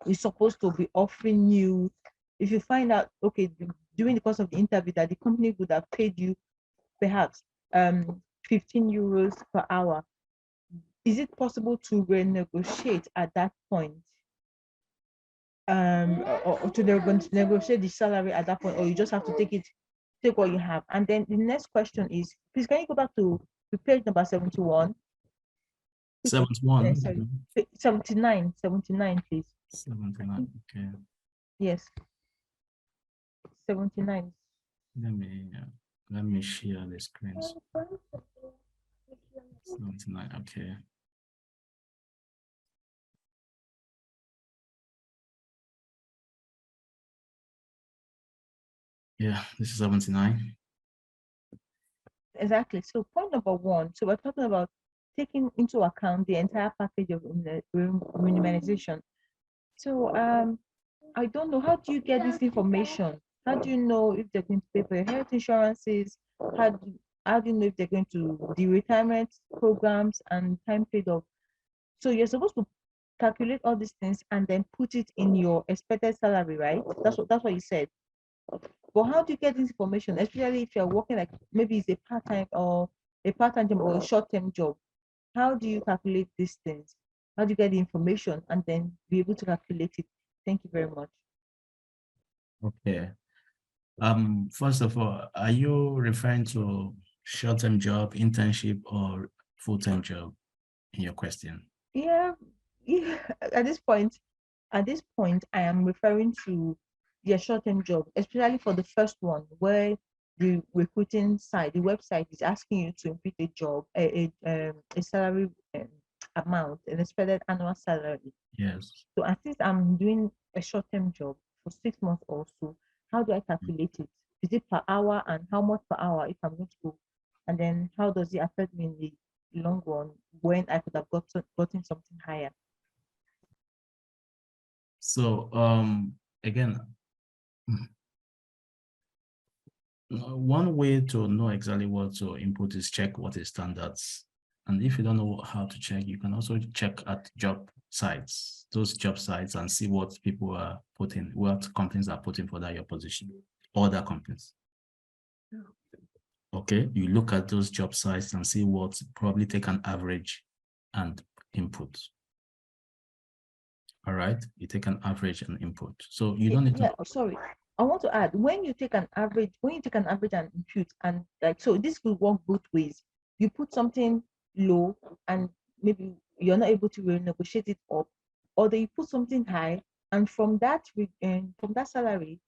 is supposed to be offering you, if you find out, okay, during the course of the interview, that the company would have paid you perhaps 15 euros per hour, is it possible to renegotiate at that point, or to negotiate the salary at that point, or you just have to take what you have? And then the next question is, please, can you go back to page number 71? 71. Sorry, 79, please. 79. Okay. Yes. 79. Let me share the screens. 79. Okay. Yeah, this is 79. Exactly. So point number one, so we're talking about taking into account the entire package of remuneration. So I don't know, how do you get this information? How do you know if they're going to pay for your health insurances? How do you know if they're going to the retirement programs and time paid off? So you're supposed to calculate all these things and then put it in your expected salary, right? That's what you said. But how do you get this information, especially if you're working, like maybe it's a part-time job or a short-term job? How do you calculate these things? How do you get the information and then be able to calculate it? Thank you very much. Okay. First of all, are you referring to short-term job, internship, or full-time job in your question? Yeah. At this point, I am referring to their short-term job, especially for the first one, where the recruiting side, the website is asking you to input a job, a salary amount, an expected annual salary. Yes. So at least I'm doing a short-term job for 6 months or so. How do I calculate it? Is it per hour, and how much per hour if I'm going to go? And then how does it affect me in the long run when I could have gotten something higher? So again, one way to know exactly what to input is check what is standards. And if you don't know how to check, you can also check at job sites, those job sites, and see what people are putting, what companies are putting for that your position, other companies. Okay, you look at those job sites and see what, probably take an average and input. All right, you take an average and input. So you don't need to. Sorry, I want to add, when you take an average and impute, and like, so this will work both ways. You put something low and maybe you're not able to renegotiate it up, or you put something high and from that salary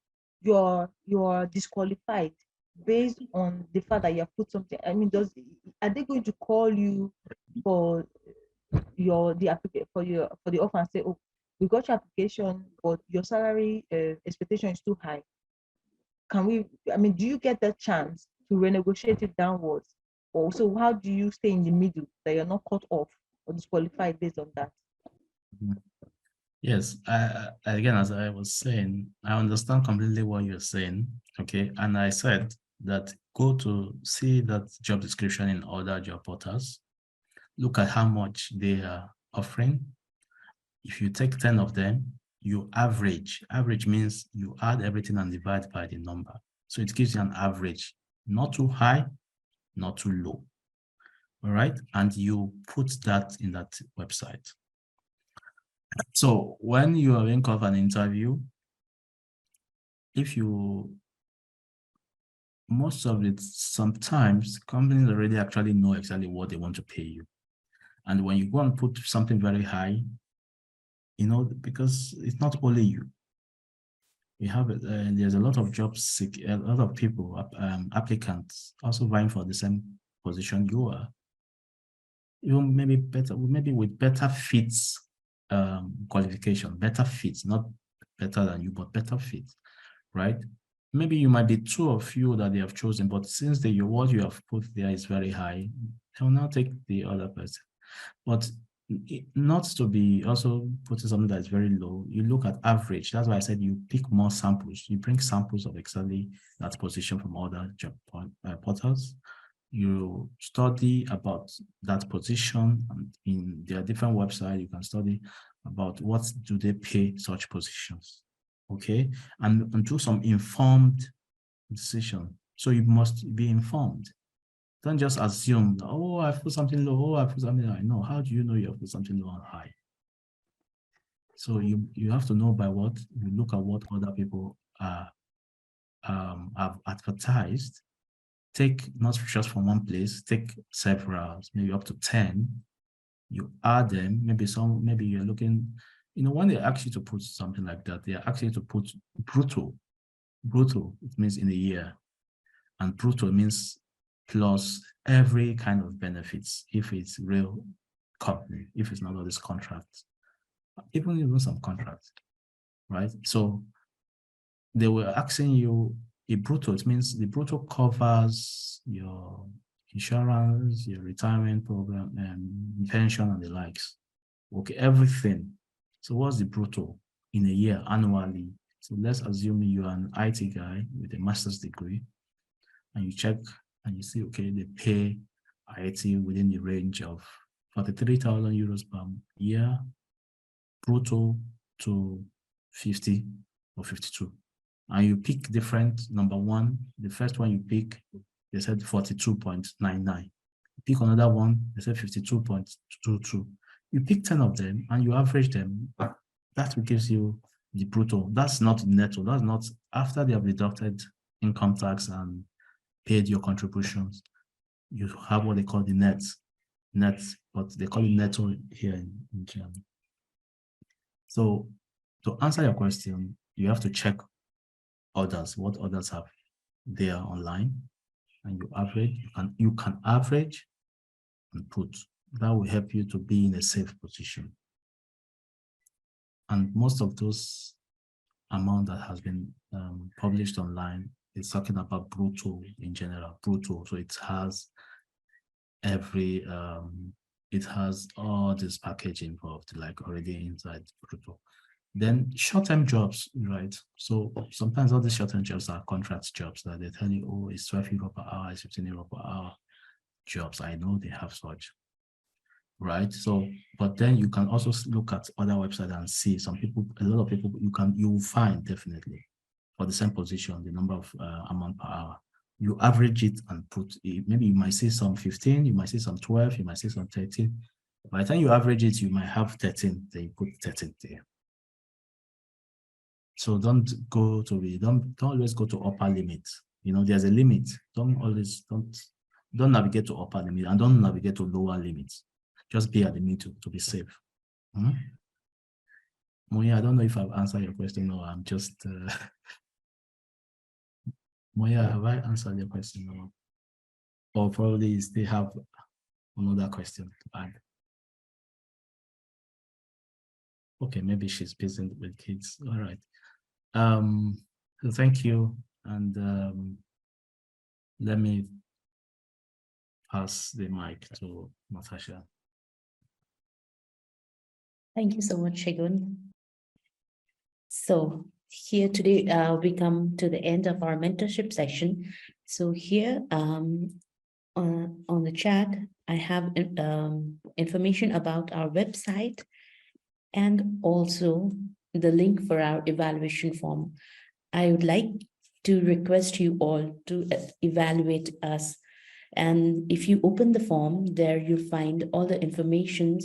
you're disqualified based on the fact that you have put something. I mean, are they going to call you for the offer and say, oh, we got your application, but your salary expectation is too high? Do you get the chance to renegotiate it downwards? Or so how do you stay in the middle that you're not cut off or disqualified based on that? Yes, again, as I was saying, I understand completely what you're saying, okay? And I said that go to see that job description in other job portals, look at how much they are offering. If you take 10 of them, you average. Average means you add everything and divide by the number. So it gives you an average, not too high, not too low. All right, and you put that in that website. So when you are in of an interview, most of it, sometimes companies already actually know exactly what they want to pay you. And when you go and put something very high, because it's not only you. We have there's a lot of jobs, a lot of people, applicants also vying for the same position you are. Even maybe with better fits qualification, better fits, not better than you, but better fits, right? Maybe you might be two of you that they have chosen, but since what you have put there is very high, they will not take the other person. But not to be also putting something that is very low, you look at average. That's why I said you pick more samples. You bring samples of exactly that position from other job portals. You study about that position, and in their different websites, you can study about what do they pay such positions, okay? And do some informed decision. So you must be informed. Don't just assume, oh, I put something low, oh, I put something high. No, how do you know you have put something low and high? So you have to know by what? You look at what other people have advertised. Take not just from one place, take several, maybe up to 10. You add them, maybe you're looking, when they ask you to put something like that, they are asking you to put brutto. Brutto, it means in a year. And brutto means plus every kind of benefits, if it's real company, if it's not all these contracts, even some contracts, right? So they were asking you a brutto. It means the brutto covers your insurance, your retirement program, and pension and the likes. Okay, everything. So what's the brutto in a year annually? So let's assume you're an IT guy with a master's degree, and you check and you see, okay, they pay IT within the range of 43,000 euros per year, brutto to 50 or 52. And you pick different, number one, the first one you pick, they said 42.99. Pick another one, they said 52.22. You pick 10 of them and you average them. That will give you the brutto. That's not netto. That's not after they have deducted income tax and paid your contributions. You have what they call the net, but they call it netto here in Germany. So to answer your question, you have to check others, what others have there online, and you average. You can average and put. That will help you to be in a safe position. And most of those amount that has been published online is talking about brutto in general, brutto. So it has it has all this package involved, like already inside brutto. Then short-term jobs, right? So sometimes all these short-term jobs are contract jobs that they tell you, oh, it's 12 euro per hour, it's 15 euro per hour jobs. I know they have such, right? So, but then you can also look at other websites and see some people, a lot of people, you will find definitely for the same position, the number of amount per hour. You average it and put it, maybe you might see some 15, you might see some 12, you might see some 13. By the time you average it, you might have 13, then you put 13 there. So don't always go to upper limit. You know, there's a limit. Don't navigate to upper limit and don't navigate to lower limits. Just be at the middle to be safe. Moya, I don't know if I've answered your question or I'm just Moya, have I answered your question or probably you still have another question to add? Okay, maybe she's busy with kids. All right. So thank you. And let me pass the mic to Natasha. Thank you so much, Shagun. So here today, we come to the end of our mentorship session. So here on the chat, I have information about our website and also the link for our evaluation form. I would like to request you all to evaluate us. And if you open the form, there you'll find all the information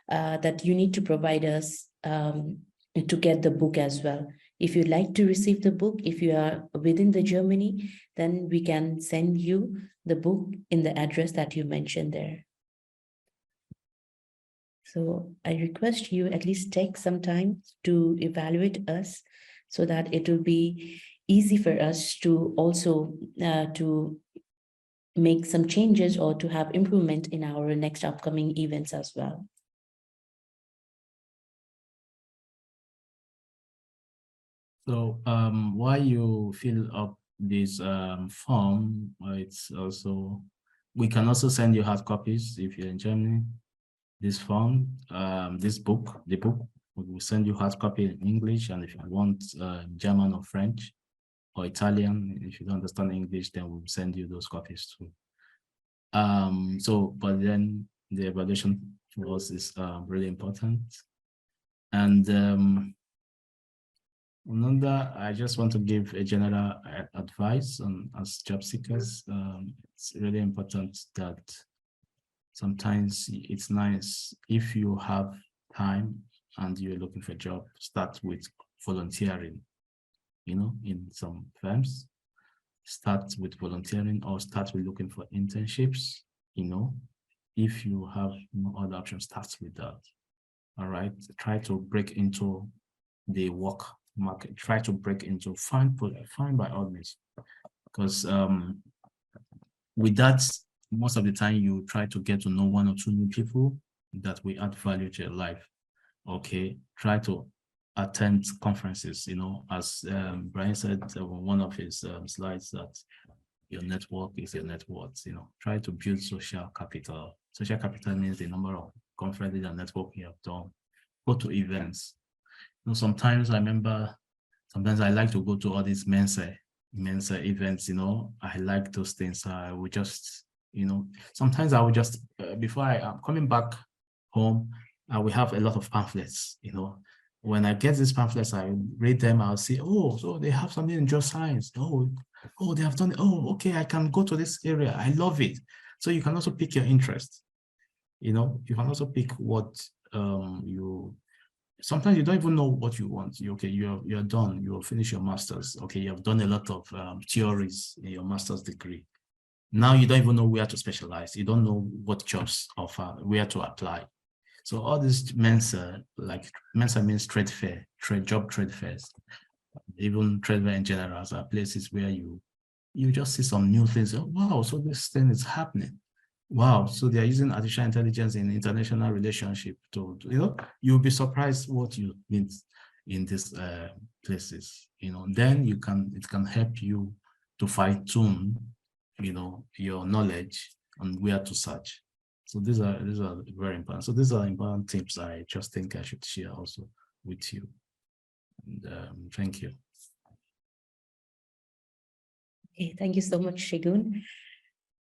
that you need to provide us to get the book as well. If you'd like to receive the book, if you are within the Germany, then we can send you the book in the address that you mentioned there. So I request you at least take some time to evaluate us so that it will be easy for us to also to make some changes or to have improvement in our next upcoming events as well. So while you fill up this form, it's also, we can also send you hard copies if you're in Germany. This form, the book, we will send you hard copy in English, and if you want German or French or Italian, if you don't understand English, then we'll send you those copies too. But then the evaluation for us is really important. And another, I just want to give a general advice on as job seekers. It's really important that sometimes it's nice if you have time and you're looking for a job, start with volunteering, you know, in some firms. Start with volunteering or start with looking for internships, you know. If you have no other option, start with that. All right. Try to break into the work market. Try to break into find by all means. Because with that, most of the time you try to get to know one or two new people that will add value to your life. Okay. Try to attend conferences, you know, as Brian said on one of his slides, that your network is your net worth, you know. Try to build social capital. Social capital means the number of conferences and network you have done. Go to events. You know, sometimes I like to go to all these Mensa events, you know. I like those things. I would just, you know, sometimes I would just, before I am coming back home, I will have a lot of pamphlets, you know. When I get these pamphlets, I read them, I'll see, oh, so they have something in geoscience. Oh, they have done it. Oh, okay, I can go to this area. I love it. So you can also pick your interest. You know, you can also pick what sometimes you don't even know what you want. You're done. You will finish your master's. Okay, you have done a lot of theories in your master's degree. Now you don't even know where to specialize. You don't know what jobs offer, where to apply. So all these Mensa, like Mensa means trade fair, job trade fairs, even trade fair in general, are places where you just see some new things. Oh, wow, so this thing is happening. Wow, so they are using artificial intelligence in international relationship to you know, you'll be surprised what you meet in these places. You know, then it can help you to fine tune, you know, your knowledge on where to search. So these are very important. So these are important tips I just think I should share also with you. And, thank you. Okay, thank you so much, Shagun.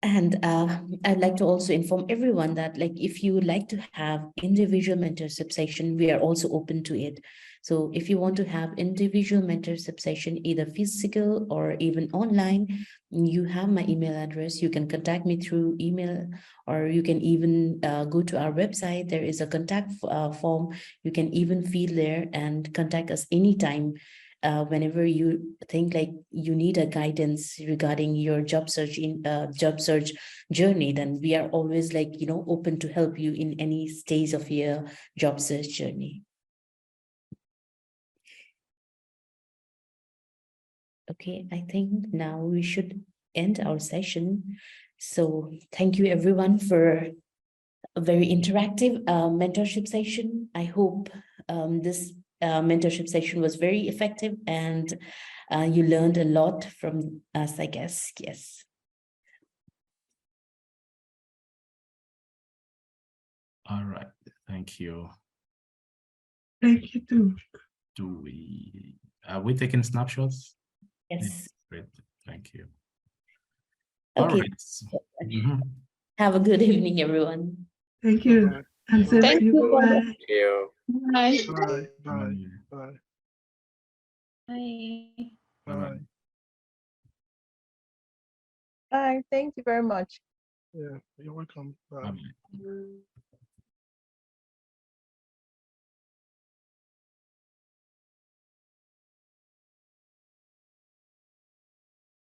And I'd like to also inform everyone that, like, if you would like to have individual mentorship session, we are also open to it. So if you want to have individual mentorship session, either physical or even online, you have my email address. You can contact me through email, or you can even go to our website. There is a contact form. You can even fill there and contact us anytime. Whenever you think like you need a guidance regarding your job search journey, then we are always, like, open to help you in any stage of your job search journey. Okay, I think now we should end our session. So thank you everyone for a very interactive mentorship session. I hope this mentorship session was very effective, and you learned a lot from us, I guess. Yes. All right, thank you. Thank you too. Are we taking snapshots? Yes. Great, thank you. Okay. All right. Have a good evening, everyone. Thank you. Bye. And same Thank to you. you. Bye. Yeah. Bye. Bye. Bye. Bye. Bye. Bye. Bye. Thank you very much. Yeah, you're welcome. Bye. Bye.